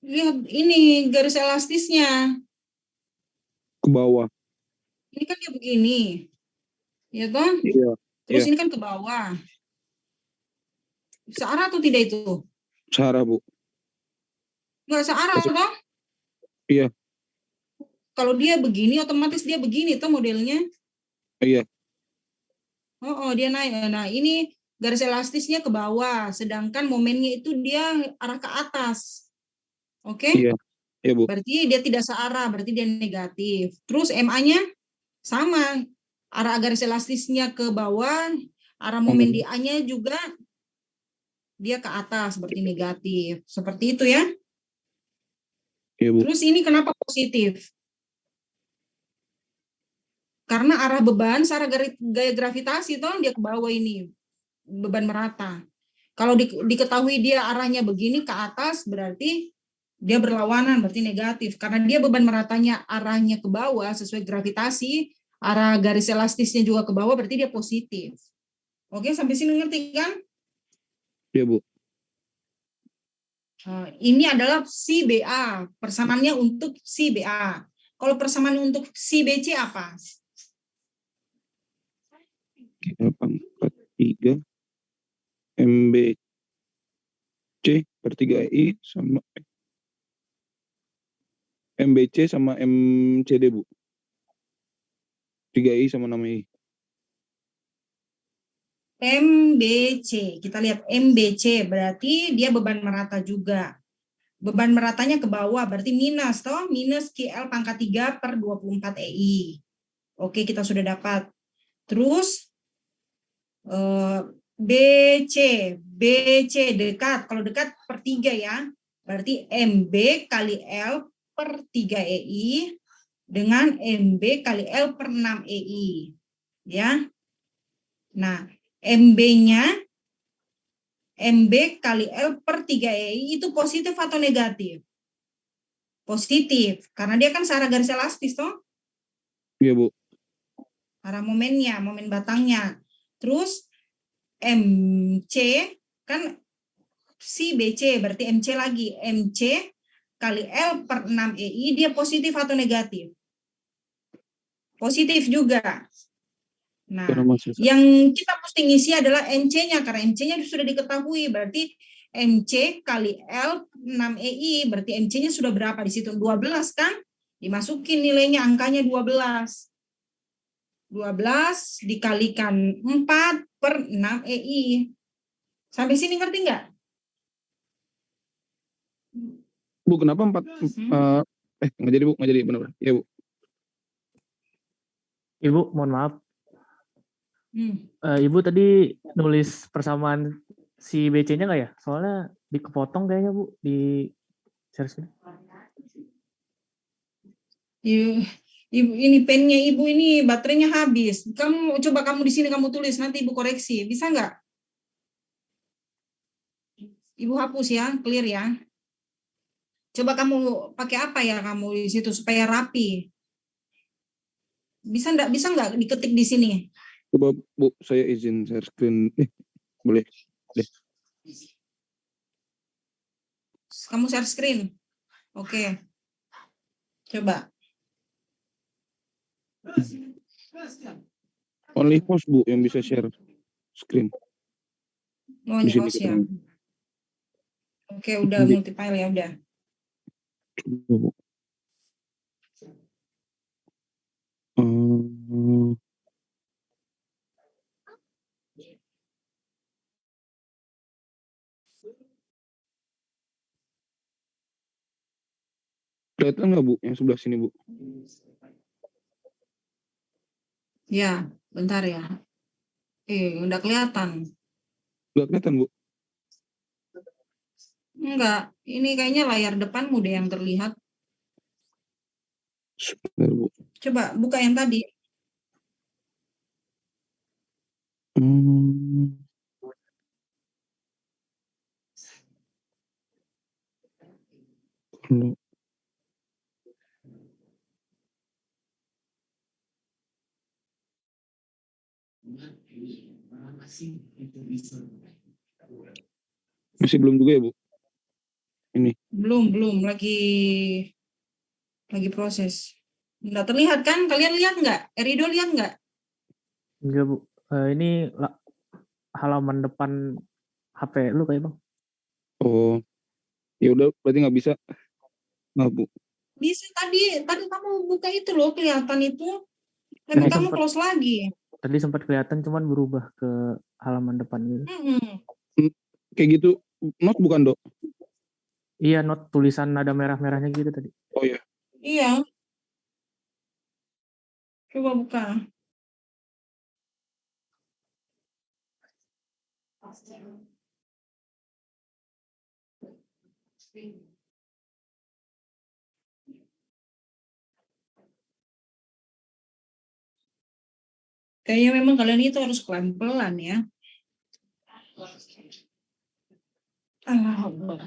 Lihat ini garis elastisnya. Ke bawah. Ini kan dia begini. Ya toh? Iya. Terus Iya. ini kan ke bawah. Searah atau tidak itu? Searah, Bu. Enggak searah toh? Iya. Kalau dia begini, otomatis dia begini toh modelnya. Iya. Oh, dia naik. Nah, ini garis elastisnya ke bawah, sedangkan momennya itu dia arah ke atas. Oke? Iya. Iya, Bu. Berarti dia tidak searah, berarti dia negatif. Terus MA-nya sama. Arah garis elastisnya ke bawah, arah momen di A-nya juga dia ke atas, berarti negatif. Seperti itu ya. Iya, Bu. Terus ini kenapa positif? Karena arah beban, searah gaya gravitasi toh dia ke bawah ini. Beban merata. Kalau diketahui dia arahnya begini ke atas, berarti dia berlawanan, berarti negatif. Karena dia beban meratanya arahnya ke bawah sesuai gravitasi, arah garis elastisnya juga ke bawah, berarti dia positif. Oke, sampai sini ngerti kan? Iya, Bu. Ini adalah si BA, persamaannya untuk si BA. Kalau persamaan untuk si BC apa? QL pangkat 3 MBC per 3 EI sama MBC sama MCD, Bu. 3 EI sama 6 EI. MBC, kita lihat MBC berarti dia beban merata juga. Beban meratanya ke bawah, berarti minus toh, minus QL pangkat 3 per 24 EI. Oke, kita sudah dapat. Terus BC dekat, kalau dekat per 3 ya, berarti MB kali L per 3 EI dengan MB kali L per 6 EI. Ya. Nah, MB-nya MB kali L per 3 EI itu positif atau negatif? Positif, karena dia kan searah garis elastis toh? Iya, Bu. Arah momennya, momen batangnya. Terus MC kan si BC, berarti MC lagi. MC kali L per 6 EI, dia positif atau negatif? Positif juga. Nah, yang kita mesti ngisi adalah MC-nya, karena MC-nya sudah diketahui, berarti MC kali L 6 EI, berarti MC-nya sudah berapa di situ? 12 kan? Dimasukin nilainya, angkanya 12. 12 dikalikan 4 per 6 EI. Sampai sini ngerti nggak? Bu, kenapa 4? Nggak jadi, Bu. Nggak jadi, benar. Iya, Bu. Ibu, mohon maaf. Ibu tadi nulis persamaan si BC-nya nggak ya? Soalnya dikepotong kayaknya Bu di share screen. Ibu ini pennya ibu ini baterainya habis. Coba kamu di sini kamu tulis, nanti ibu koreksi. Bisa nggak? Ibu hapus ya, clear ya. Coba kamu pakai apa ya kamu di situ supaya rapi. Bisa nggak diketik di sini? Coba Bu, saya izin share screen. Boleh. Kamu share screen. Oke. Coba. Only host Bu yang bisa share screen. Oh, Di ini sini host ya. ketemu. Oke, udah Di- multi-file ya udah. Coba, Bu. Kelihatan nggak Bu yang sebelah sini Bu? Ya, bentar ya. Udah kelihatan. Nggak kelihatan Bu? Enggak, ini kayaknya layar depanmu deh yang terlihat. Sebentar Bu. Coba buka yang tadi. Kalau masih belum juga ya Bu? Belum lagi proses. Enggak terlihat kan? Kalian lihat nggak? Erido lihat nggak? Enggak Bu. Ini halaman depan HP lu kayak Bang. Oh, ya udah berarti nggak bisa. Nah Bu. Bisa tadi kamu buka itu loh, kelihatan itu. Tapi Tadi kamu sempat- close lagi. Tadi sempat kelihatan cuman berubah ke halaman depan gitu. Kayak gitu, not bukan Dok? Iya, not tulisan ada merah-merahnya gitu tadi. Oh ya. Iya. Coba buka. Kayaknya memang kalian itu harus pelan-pelan ya. Allah Akbar.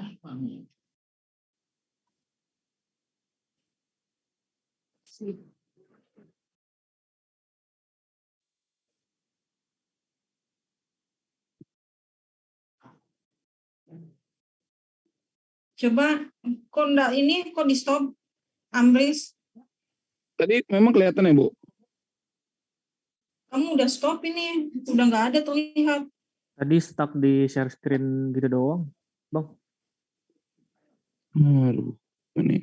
Coba, kok enggak ini, kok di stop? Amris, Tadi memang kelihatan ya Bu? kamu udah stop ini, udah nggak ada terlihat. Tadi stuck di share screen gitu doang, Bang. Aduh, ini.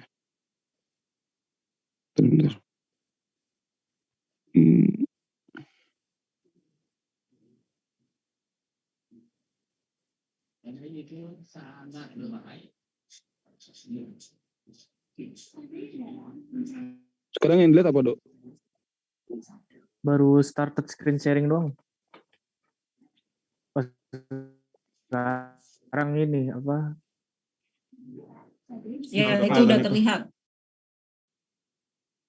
Bentar. Sekarang yang dilihat apa Dok? Baru started screen sharing doang. Pas sekarang ini apa? Ya, Nah, itu udah itu. terlihat.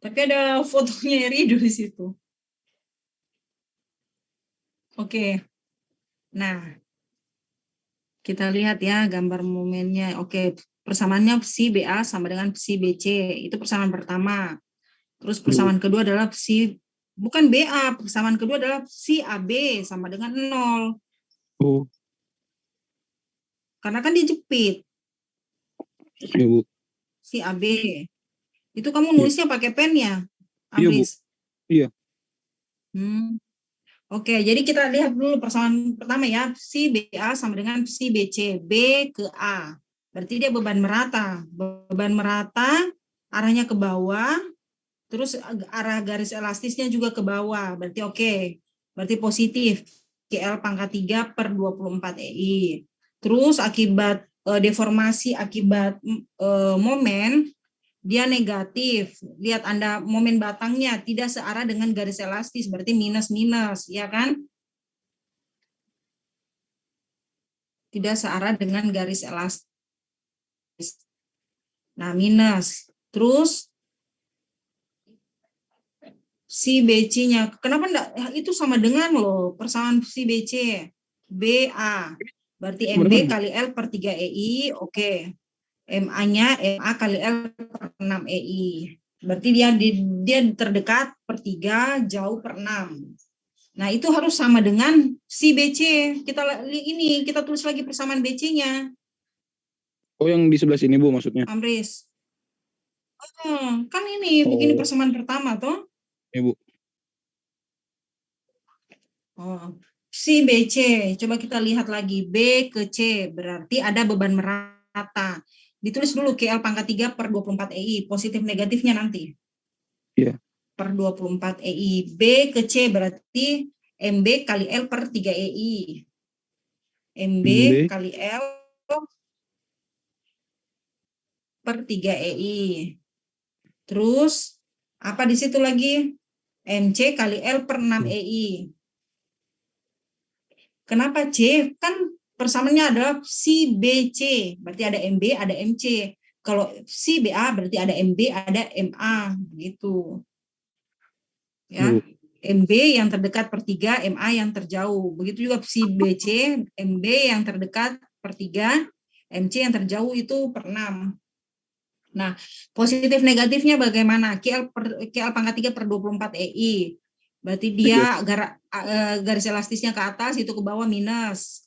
Tapi ada fotonya Erido di situ. Oke. Nah, kita lihat ya gambar momennya. Oke, persamaannya psi BA sama dengan psi BC. Itu persamaan pertama. Terus persamaan kedua adalah psi, bukan BA, persamaan kedua adalah psi AB sama dengan 0. Oh, Karena kan dijepit. ya Bu. Si AB. Itu kamu nulisnya pakai pen ya? Iya, Bu. Amris? Iya. Oke, jadi kita lihat dulu persamaan pertama ya. Psi BA sama dengan psi BC. B ke A. Berarti dia beban merata. Beban merata arahnya ke bawah. Terus arah garis elastisnya juga ke bawah. Berarti oke. Berarti positif. KL pangkat 3 per 24 EI. Terus akibat deformasi akibat momen, dia negatif. Lihat Anda momen batangnya tidak searah dengan garis elastis, berarti minus-minus, ya kan? tidak searah dengan garis elastis. Nah, minus. Terus si BC-nya, kenapa enggak? Itu sama dengan loh, persamaan si BC. BA, berarti Sama MB dengan, Bu. kali L per 3 EI, oke. MA-nya MA kali L per 6 EI. Berarti dia terdekat per 3, jauh per 6. Nah, itu harus sama dengan si BC. Kita tulis lagi persamaan BC-nya, Oh, yang di sebelah sini, Bu, maksudnya. Amris. Kan ini begini Oh, persamaan pertama toh. ya, Bu. Oh, si BC, coba kita lihat lagi. B ke C, berarti ada beban merata. Ditulis dulu KL pangkat 3 per 24 EI, positif negatifnya nanti. Iya. Per 24 EI. B ke C berarti MB kali L per 3 EI. MB kali L per 3 EI. Terus, apa di situ lagi? MC kali L per 6 EI. Kenapa C? Kan persamaannya adalah si BC, berarti ada MB, ada MC. Kalau si BA berarti ada MB, ada MA, begitu. Ya, MB yang terdekat per 3, MA yang terjauh. Begitu juga si BC, MB yang terdekat per 3, MC yang terjauh itu per 6. Nah, positif negatifnya bagaimana? KL pangkat 3 per 24 EI. Berarti dia garis elastisnya ke atas, itu ke bawah minus.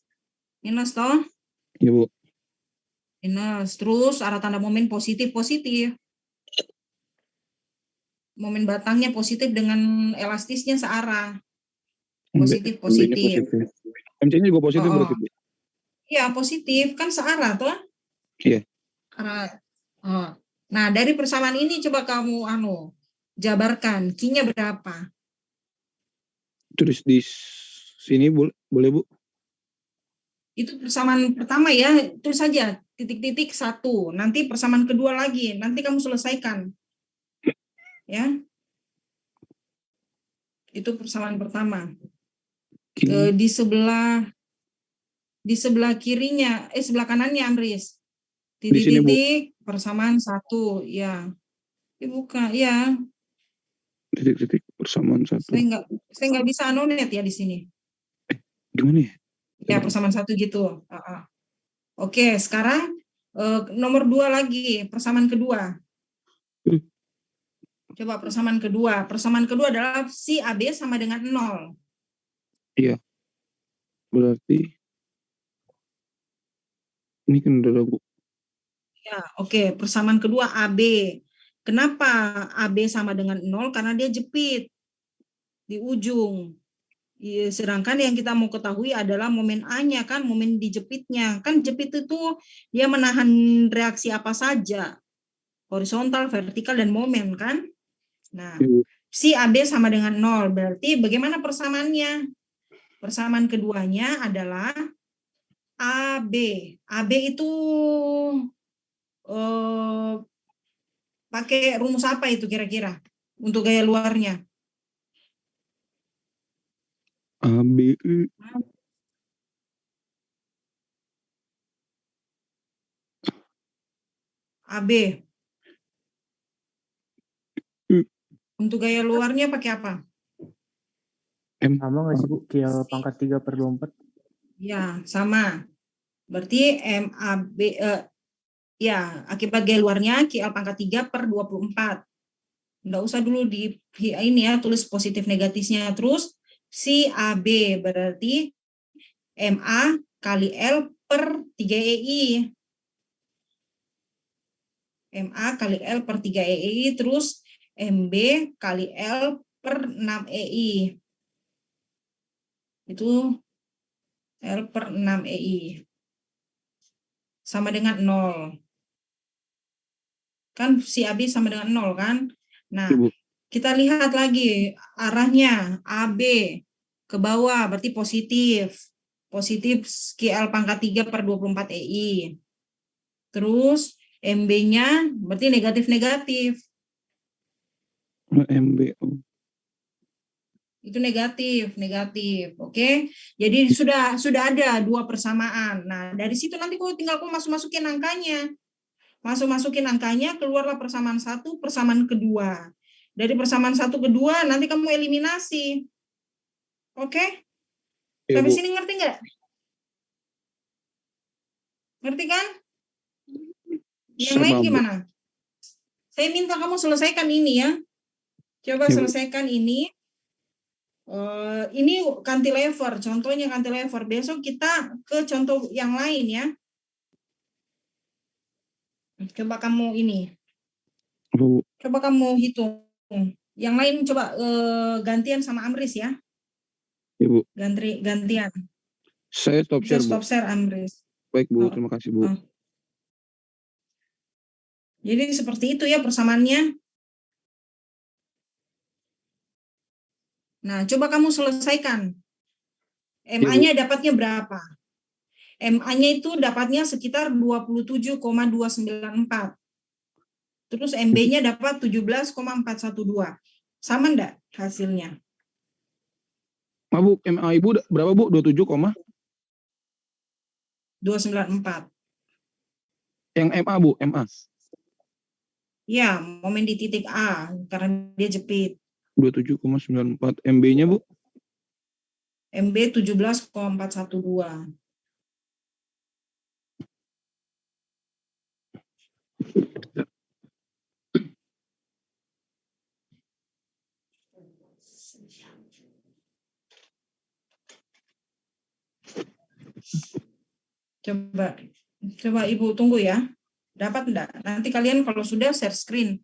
Minus toh? Iya, Bu. Minus. Terus arah tanda momen positif-positif. Momen batangnya positif dengan elastisnya searah. Positif-positif. MC-nya juga positif berarti, Bu. Iya, positif. Kan searah toh? Iya. Nah, dari persamaan ini coba kamu jabarkan. Q-nya berapa? Tulis di sini, boleh, Bu? Itu persamaan pertama ya, tulis saja titik-titik 1. Nanti persamaan kedua lagi, nanti kamu selesaikan. Ya. Itu persamaan pertama. Di sebelah kirinya, sebelah kanannya Amris. Titik-titik persamaan 1, ya. Bukan, ya. Titik-titik persamaan 1. Saya nggak bisa anonet ya di sini. Gimana ya? Ya, persamaan 1 gitu. Oke, sekarang nomor 2 lagi, persamaan kedua. Coba persamaan kedua. Persamaan kedua adalah si AB sama dengan 0. Iya. Berarti ini kan udah, Bu. Ya, oke. Persamaan kedua AB. Kenapa AB sama dengan 0? Karena dia jepit di ujung. Sedangkan yang kita mau ketahui adalah momen A-nya kan, momen dijepitnya. Kan jepit itu dia menahan reaksi apa saja. Horizontal, vertikal, dan momen kan. Nah, si AB sama dengan 0. Berarti bagaimana persamaannya? Persamaan keduanya adalah AB. AB itu pakai rumus apa itu kira-kira untuk gaya luarnya? AB. AB. Untuk gaya luarnya pakai apa? Sama nggak sih, Bu? KL pangkat 3 per 24? Ya, sama. Berarti MAB, ya, akibat gaya luarnya KL pangkat 3 per 24. Nggak usah dulu di ini ya, tulis positif negatifnya. Terus si AB berarti MA kali L per 3 EI. MA kali L per 3 EI, terus MB kali L per 6 EI. Itu L per 6 EI. Sama dengan 0. Kan si AB sama dengan 0 kan? Nah, kita lihat lagi arahnya AB ke bawah berarti positif. Positif KL pangkat 3 per 24 EI. Terus MB-nya berarti negatif-negatif. MB. Itu negatif. Oke. Jadi sudah ada 2 persamaan. Nah, dari situ nanti kau tinggal kau masukin angkanya. Masukin angkanya, keluarlah persamaan 1, persamaan kedua. Dari persamaan 1 kedua nanti kamu eliminasi. Oke? Iya, Sampai Bu. sini ngerti nggak? Ngerti kan? Yang lain Sama, Bu. gimana? Saya minta kamu selesaikan ini ya. Coba Ya, Bu. selesaikan ini. Ini cantilever, contohnya cantilever. Besok kita ke contoh yang lain ya. Coba kamu ini. Apa, Bu? Coba kamu hitung. Yang lain coba gantian sama Amris ya. Ya, Bu. Gantian. Saya stop Bisa share, Bu. stop share Amris. Baik, Bu. Oh. Terima kasih, Bu. Oh. Jadi seperti itu ya persamaannya. Nah, coba kamu selesaikan. MA-nya dapatnya berapa? MA-nya itu dapatnya sekitar 27,294. Terus MB-nya dapat 17,412. Sama enggak hasilnya? Bu, MA Ibu berapa, Bu? 27, 294. yang MA, Bu, MA. Ya, momen di titik A karena dia jepit. 27,94. MB-nya, Bu? MB 17,412. Coba Ibu tunggu ya. Dapat enggak? Nanti kalian kalau sudah share screen.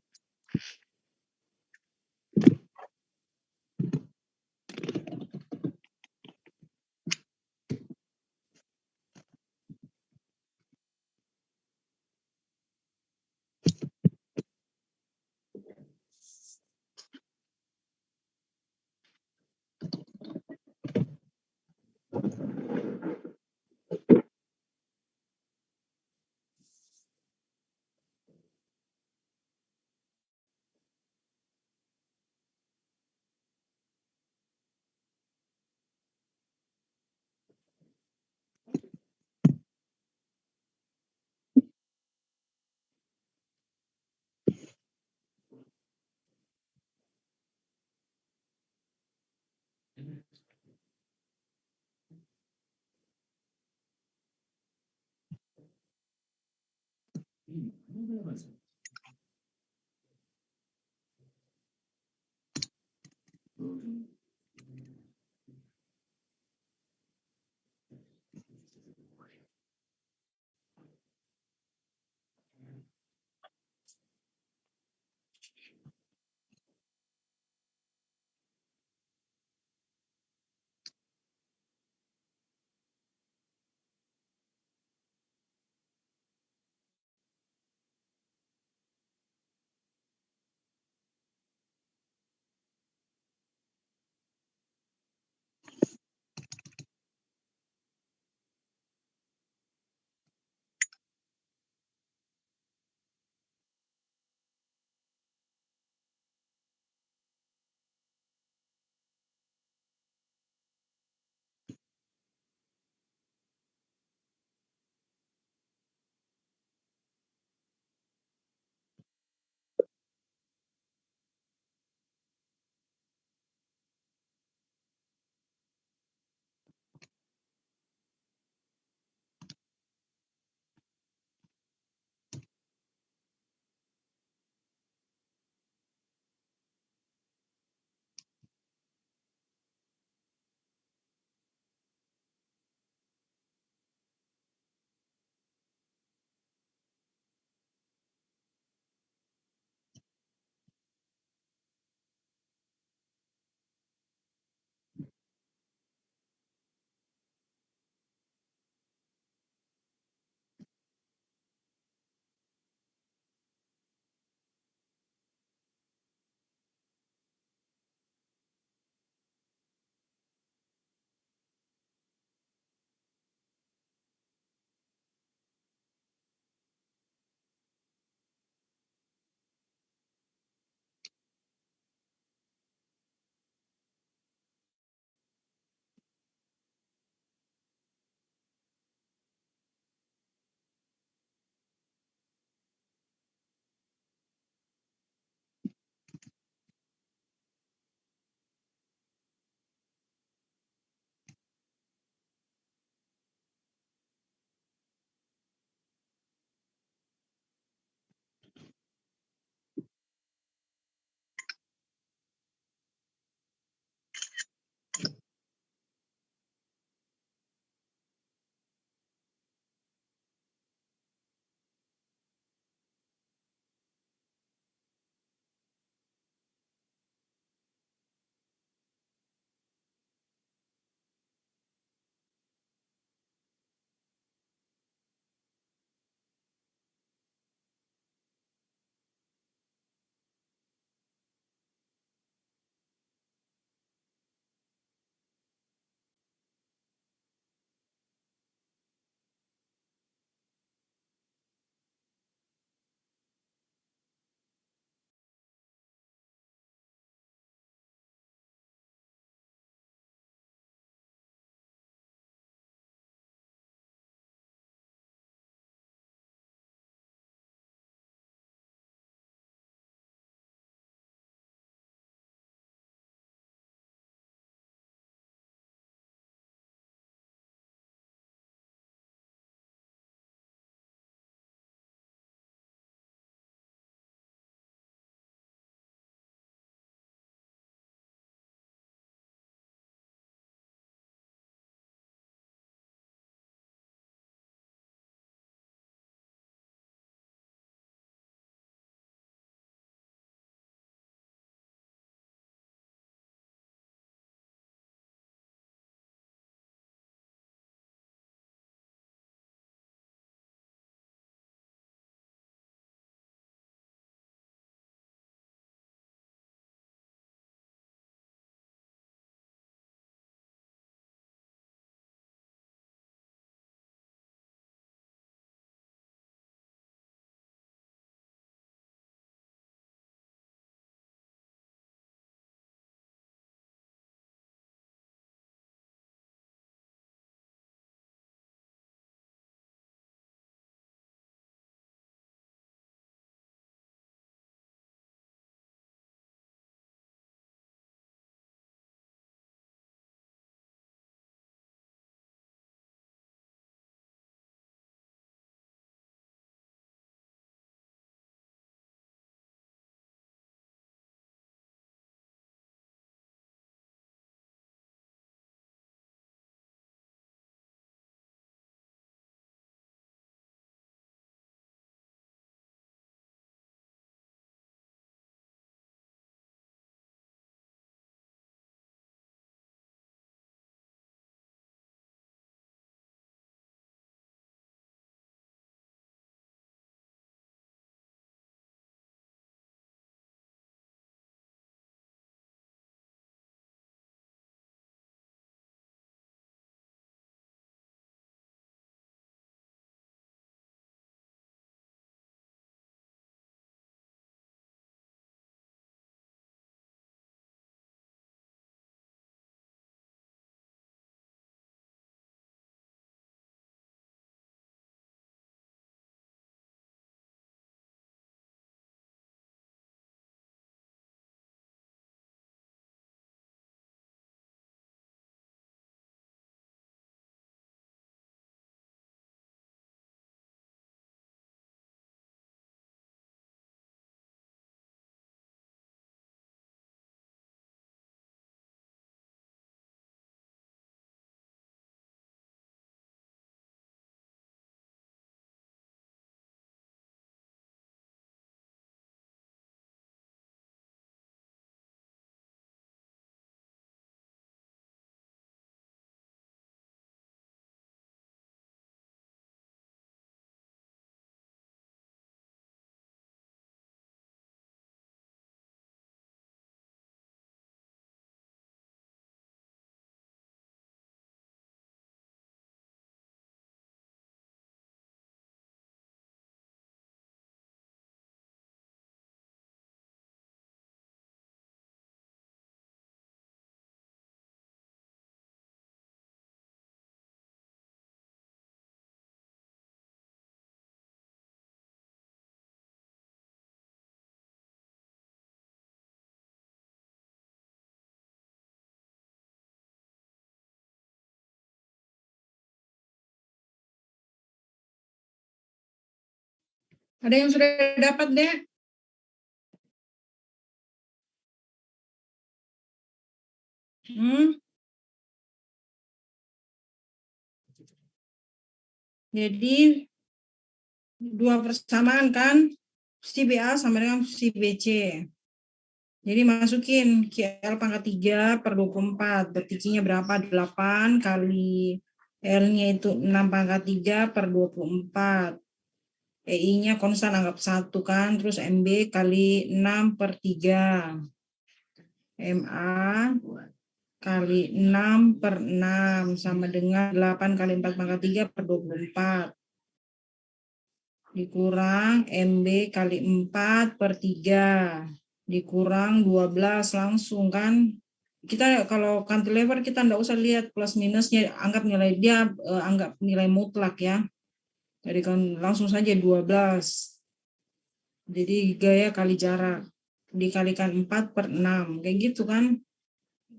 Ada yang sudah dapat, Dek? Jadi dua persamaan kan, si BA sama dengan si BC. Jadi masukin QL pangkat 3 per 24, berarti Q-nya berapa? 8 kali L-nya itu 6 pangkat 3 per 24. EI-nya konstan anggap 1 kan, terus MB kali 6 per 3. MA kali 6 per 6 sama dengan 8 kali 4 pangkat 3 per 24. Dikurang MB kali 4 per 3. Dikurang 12 langsung kan. Kita kalau cantilever kita enggak usah lihat plus minusnya, anggap nilai dia anggap nilai mutlak ya. Jadi kan langsung saja 12. Jadi gaya kali jarak dikalikan 4 per 6 kayak gitu kan.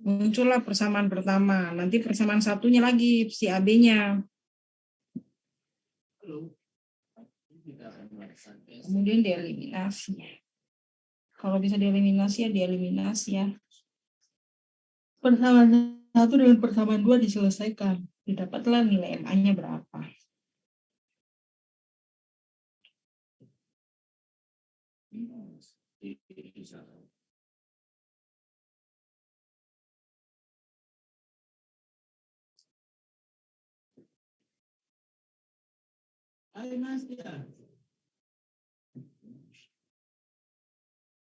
Muncullah persamaan pertama. Nanti persamaan satunya lagi si AB-nya. Kemudian dieliminasi. Kalau bisa dieliminasi ya dieliminasi ya. Persamaan 1 dengan persamaan 2 diselesaikan. Didapatlah nilai MA-nya berapa. Ayo Mas ya.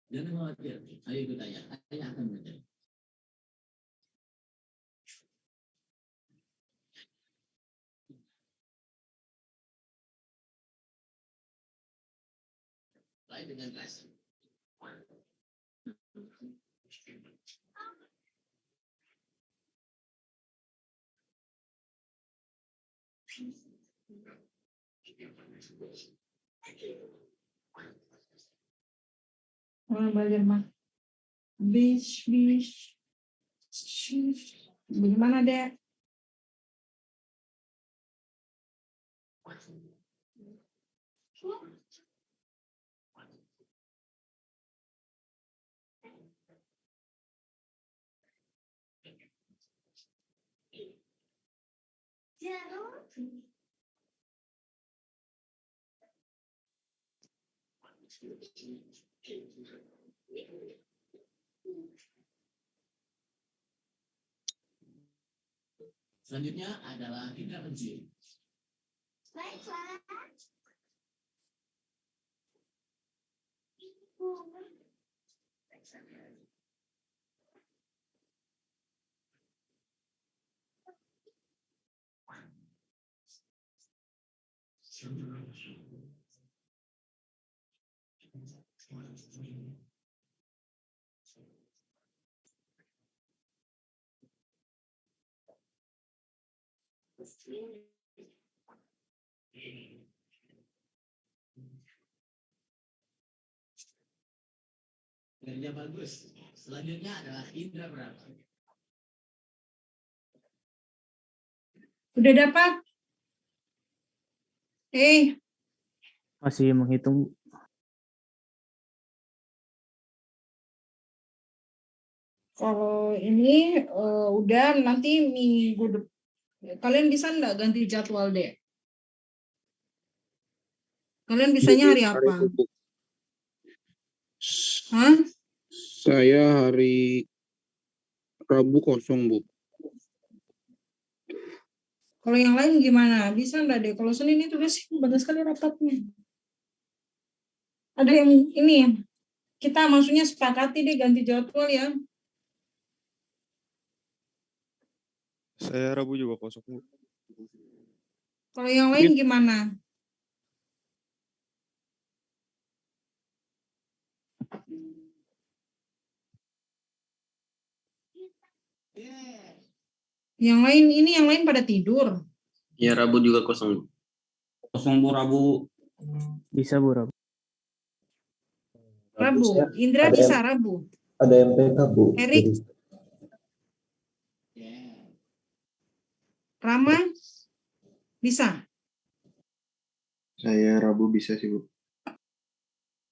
Jangan khawatir. Ayo ikut ayah. Ayah akan menjadi. Lain dengan kelas. Belajar mah. Bis. Bagaimana, Dek? Selanjutnya adalah Indra Pensi. Kerja bagus. Selanjutnya adalah Indra berapa? Udah dapat? Masih menghitung. Kalau ini udah nanti minggu depan. Kalian bisa enggak ganti jadwal, Dek? Kalian bisanya hari apa? Bu. Hah? Saya hari Rabu kosong, Bu. Kalau yang lain gimana? Bisa enggak, Dek? Kalau Senin itu biasanya banyak sekali rapatnya. Ada yang ini, kita maksudnya sepakati deh ganti jadwal ya. Saya Rabu juga kosong, Bu. Kalau yang lain gimana? Yang lain pada tidur. Ya Rabu juga kosong. Kosong Bu Rabu. Bisa Bu Rabu. Rabu. Indra bisa Rabu. Ada MPK Bu. Erik. Rama bisa. Saya Rabu bisa sih, Bu.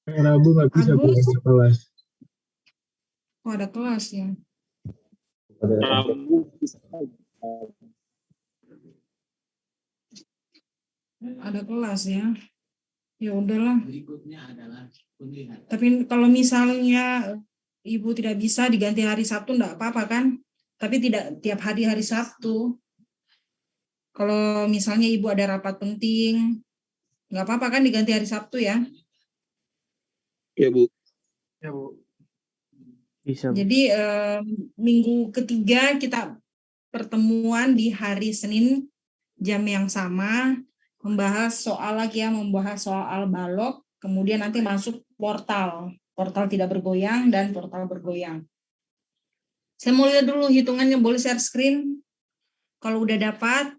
Rabu nggak bisa Bu, Agus, ada kelas. oh ada kelas ya. Rabu Ada kelas ya. Ya udahlah. Berikutnya adalah pemilihan. Tapi kalau misalnya Ibu tidak bisa diganti hari Sabtu enggak apa-apa kan? Tapi tidak tiap hari Sabtu. Kalau misalnya Ibu ada rapat penting, enggak apa-apa kan diganti hari Sabtu ya? Ya Bu. Ya, Bu. Bisa, Bu. Jadi minggu ketiga kita pertemuan di hari Senin jam yang sama, membahas soal lagi ya, membahas soal balok, kemudian nanti masuk portal tidak bergoyang dan portal bergoyang. Saya mau lihat dulu hitungannya, boleh share screen? Kalau udah dapat,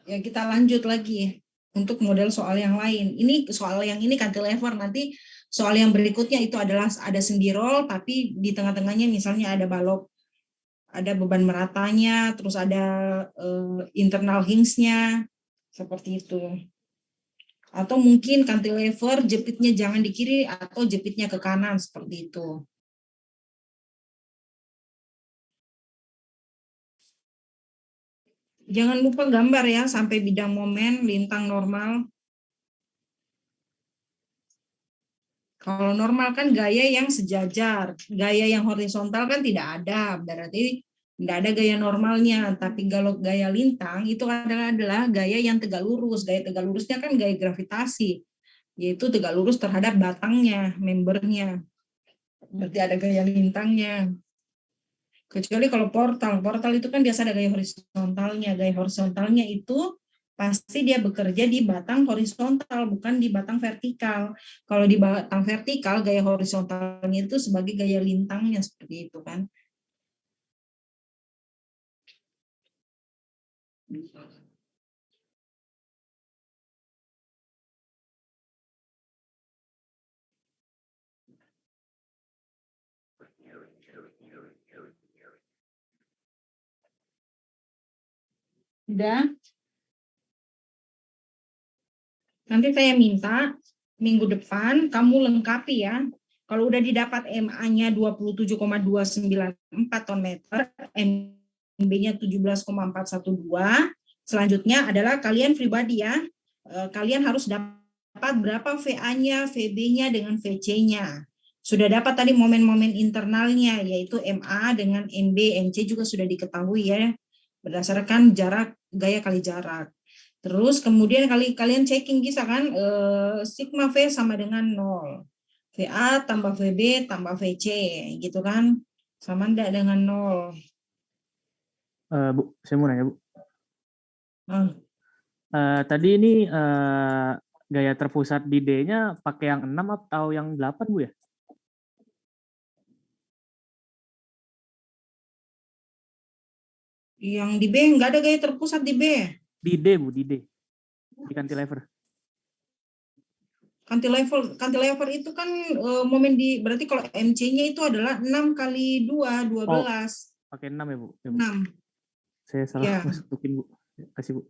ya kita lanjut lagi untuk model soal yang lain. Ini soal yang ini cantilever, nanti soal yang berikutnya itu adalah ada sendirol, tapi di tengah-tengahnya misalnya ada balok, ada beban meratanya, terus ada internal hinge-nya, seperti itu. Atau mungkin cantilever jepitnya jangan di kiri atau jepitnya ke kanan, seperti itu. Jangan lupa gambar ya sampai bidang momen, lintang normal. Kalau normal kan gaya yang sejajar, gaya yang horizontal kan tidak ada, berarti tidak ada gaya normalnya. Tapi kalau gaya lintang itu adalah gaya yang tegak lurus. Gaya tegak lurusnya kan gaya gravitasi, yaitu tegak lurus terhadap batangnya, membernya. Berarti ada gaya lintangnya. Kecuali kalau portal itu kan biasa ada gaya horizontalnya. Gaya horizontalnya itu pasti dia bekerja di batang horizontal, bukan di batang vertikal. Kalau di batang vertikal, gaya horizontalnya itu sebagai gaya lintangnya, seperti itu kan. Udah. Nanti saya minta minggu depan kamu lengkapi ya. Kalau udah didapat MA-nya 27,294 ton meter, MB-nya 17,412, selanjutnya adalah kalian pribadi ya. Kalian harus dapat berapa VA-nya, VB-nya dengan VC-nya. Sudah dapat tadi momen-momen internalnya, yaitu MA dengan MB, MC juga sudah diketahui ya, berdasarkan jarak, gaya kali jarak. Terus kemudian kalian checking bisa kan, sigma V sama dengan 0. VA tambah VB tambah VC gitu kan. Sama enggak dengan 0. Bu, saya mau nanya, Bu. Nah, Tadi ini gaya terpusat di D-nya pakai yang 6 atau yang 8, Bu ya? yang di B enggak ada gaya terpusat di B. Di D, Bu, di D. Di cantilever. Cantilever itu kan momen di, berarti kalau MC-nya itu adalah 6 kali 2, 12. Pakai 6 ya, Bu? Ya, Bu. 6. Saya salah Ya. masukin, Bu. Kasih, Bu.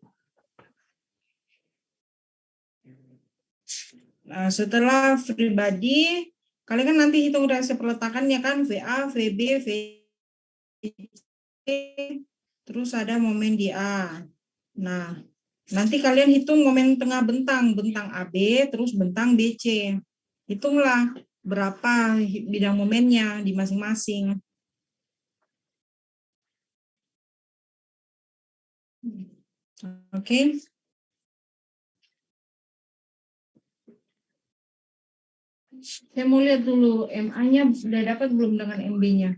Nah, setelah pribadi, kalian kan nanti hitung reaksi peletakannya kan, VA, VB, VC, terus ada momen di A. Nah, nanti kalian hitung momen tengah bentang AB, terus bentang BC. Hitunglah berapa bidang momennya di masing-masing. Oke. Saya mau lihat dulu MA-nya sudah dapat belum dengan MB-nya.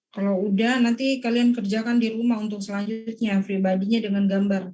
Kalau udah, nanti kalian kerjakan di rumah untuk selanjutnya, pribadinya dengan gambar.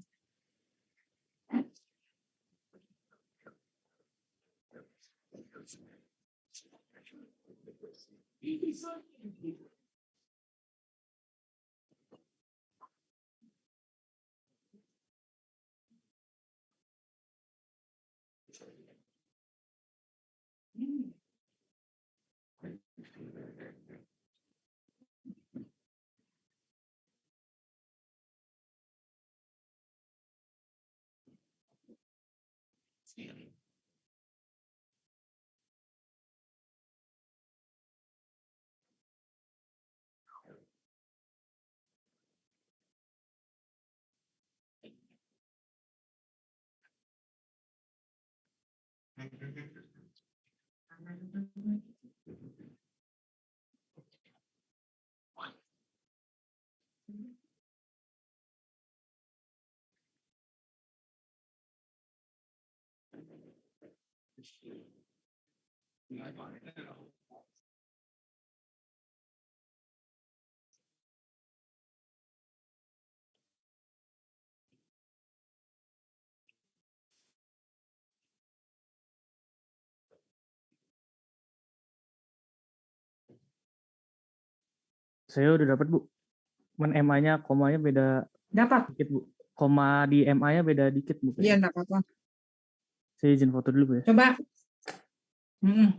Saya udah dapat, Bu. Men MA-nya, komanya beda Dapat? dikit, Bu. Koma di MA-nya beda dikit, Bu. Iya, enggak apa-apa. Saya izin foto dulu, Bu ya. Coba. Mm-mm.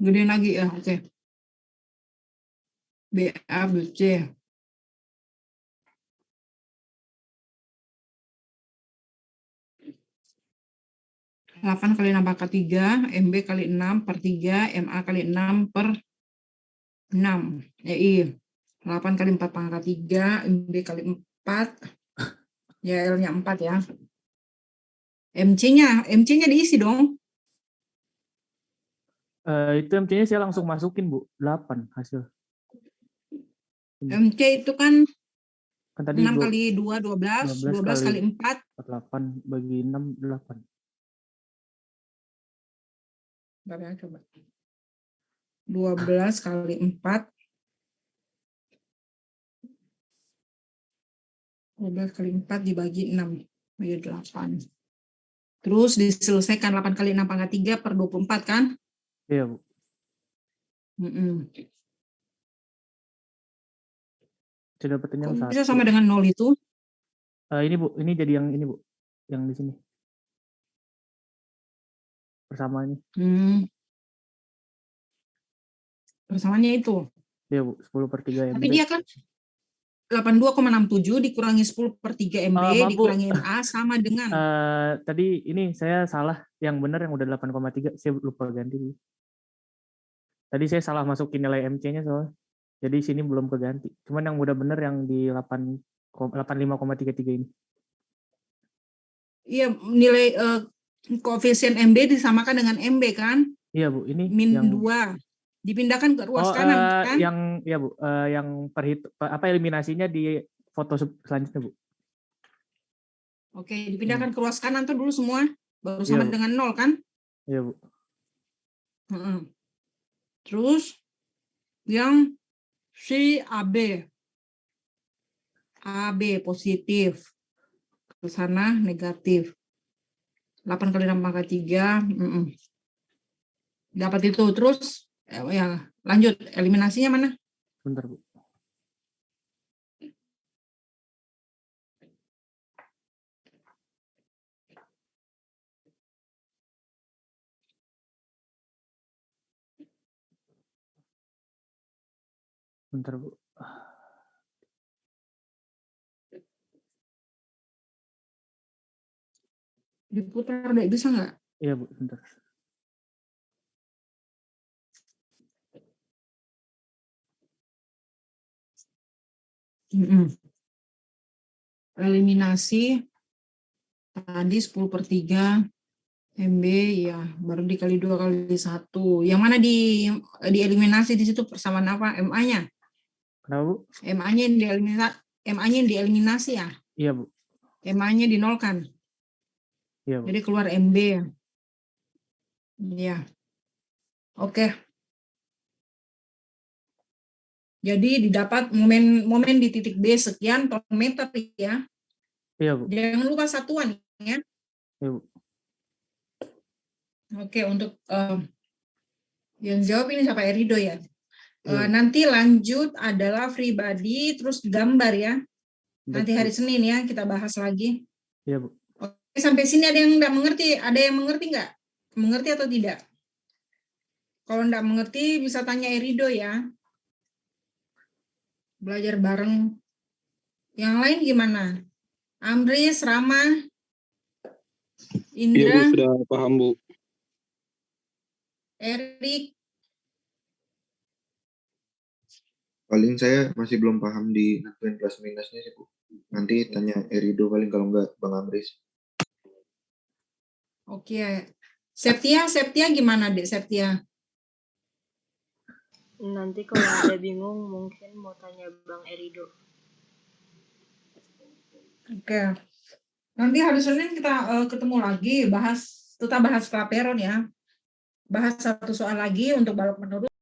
Gedein lagi ya, oke. B, A, B, C. 8 kali 6 pangkat 3, MB kali 6 per 3, MA kali 6 per 6. EI. 8 kali 4 pangkat 3, MB kali 4. Ya, L-nya 4 ya. MC-nya diisi dong. Itu MC-nya saya langsung masukin, Bu. 8 hasil. MC itu kan Kan tadi 6 kali 2, 12. 12 kali 4. 8 bagi 6, 8. Bentar ya, coba. 12 kali 4. 12 kali 4 dibagi 6. Bagi 8. Terus diselesaikan 8 kali 6 pangkat 3 per 24 kan? Iya, Bu. Saya dapetin yang Kok bisa 1. sama dengan 0 itu? Ini, Bu. Ini jadi yang ini, Bu. Yang di sini. Persamaannya. Persamaannya itu. Iya, Bu. 10 per 3 MB. Tapi dia kan 82,67 dikurangi 10 per 3 MB Maaf, Bu. dikurangi MA sama dengan. Tadi ini saya salah. Yang benar yang udah 8,3. Saya lupa ganti, Bu. Tadi saya salah masukin nilai MC-nya soalnya. Jadi sini belum keganti. Cuman yang udah benar yang di 85,33 ini. Iya, nilai koefisien MB disamakan dengan MB kan? Iya, Bu. Ini min yang 2. Dipindahkan ke ruas kanan kan? Yang ya, Bu. Yang eliminasinya di foto selanjutnya, Bu. Oke, dipindahkan ke ruas kanan tuh dulu semua baru Iya, sama Bu. dengan 0 kan? Iya, Bu. Terus yang si AB. AB positif. Ke sana negatif. 8 kali 6 pangkat 3. Dapat itu. Terus ya lanjut. Eliminasinya mana? Bentar, Bu. Bentar, Bu. Diputar deh, bisa nggak? Iya Bu, bentar. Eliminasi tadi 10/3 MB ya, baru dikali 2 kali 1. Yang mana dieliminasi di situ persamaan apa? MA-nya. Kenapa Bu? MA-nya yang dieliminasi ya. Iya Bu. MA-nya dinolkan. Iya Bu. Jadi keluar MB. Ya. Oke. Jadi didapat momen di titik B sekian ton meter ya. Iya Bu. Jangan lupa satuan ya. Iya Bu. Oke, untuk yang jawab ini siapa? Erido ya. Iya, Bu. Nanti lanjut adalah free body terus gambar ya. Nanti hari Betul. Senin ya kita bahas lagi. Iya Bu. Oke, sampai sini ada yang nggak mengerti? Ada yang mengerti nggak? Mengerti atau tidak? Kalau nggak mengerti bisa tanya Erido ya. Belajar bareng. Yang lain gimana? Amris, Rama, Iya Bu, Indra, sudah paham Bu. Erik. Paling saya masih belum paham di nentuin plus minusnya sih Bu. Nanti tanya Erido paling, kalau enggak Bang Amris. Oke. Septia gimana Dek Septia? Nanti kalau ada bingung mungkin mau tanya Bang Erido. Oke. Nanti hari Senin kita ketemu lagi, kita bahas kelaperon ya. Bahas satu soal lagi untuk balok menurut.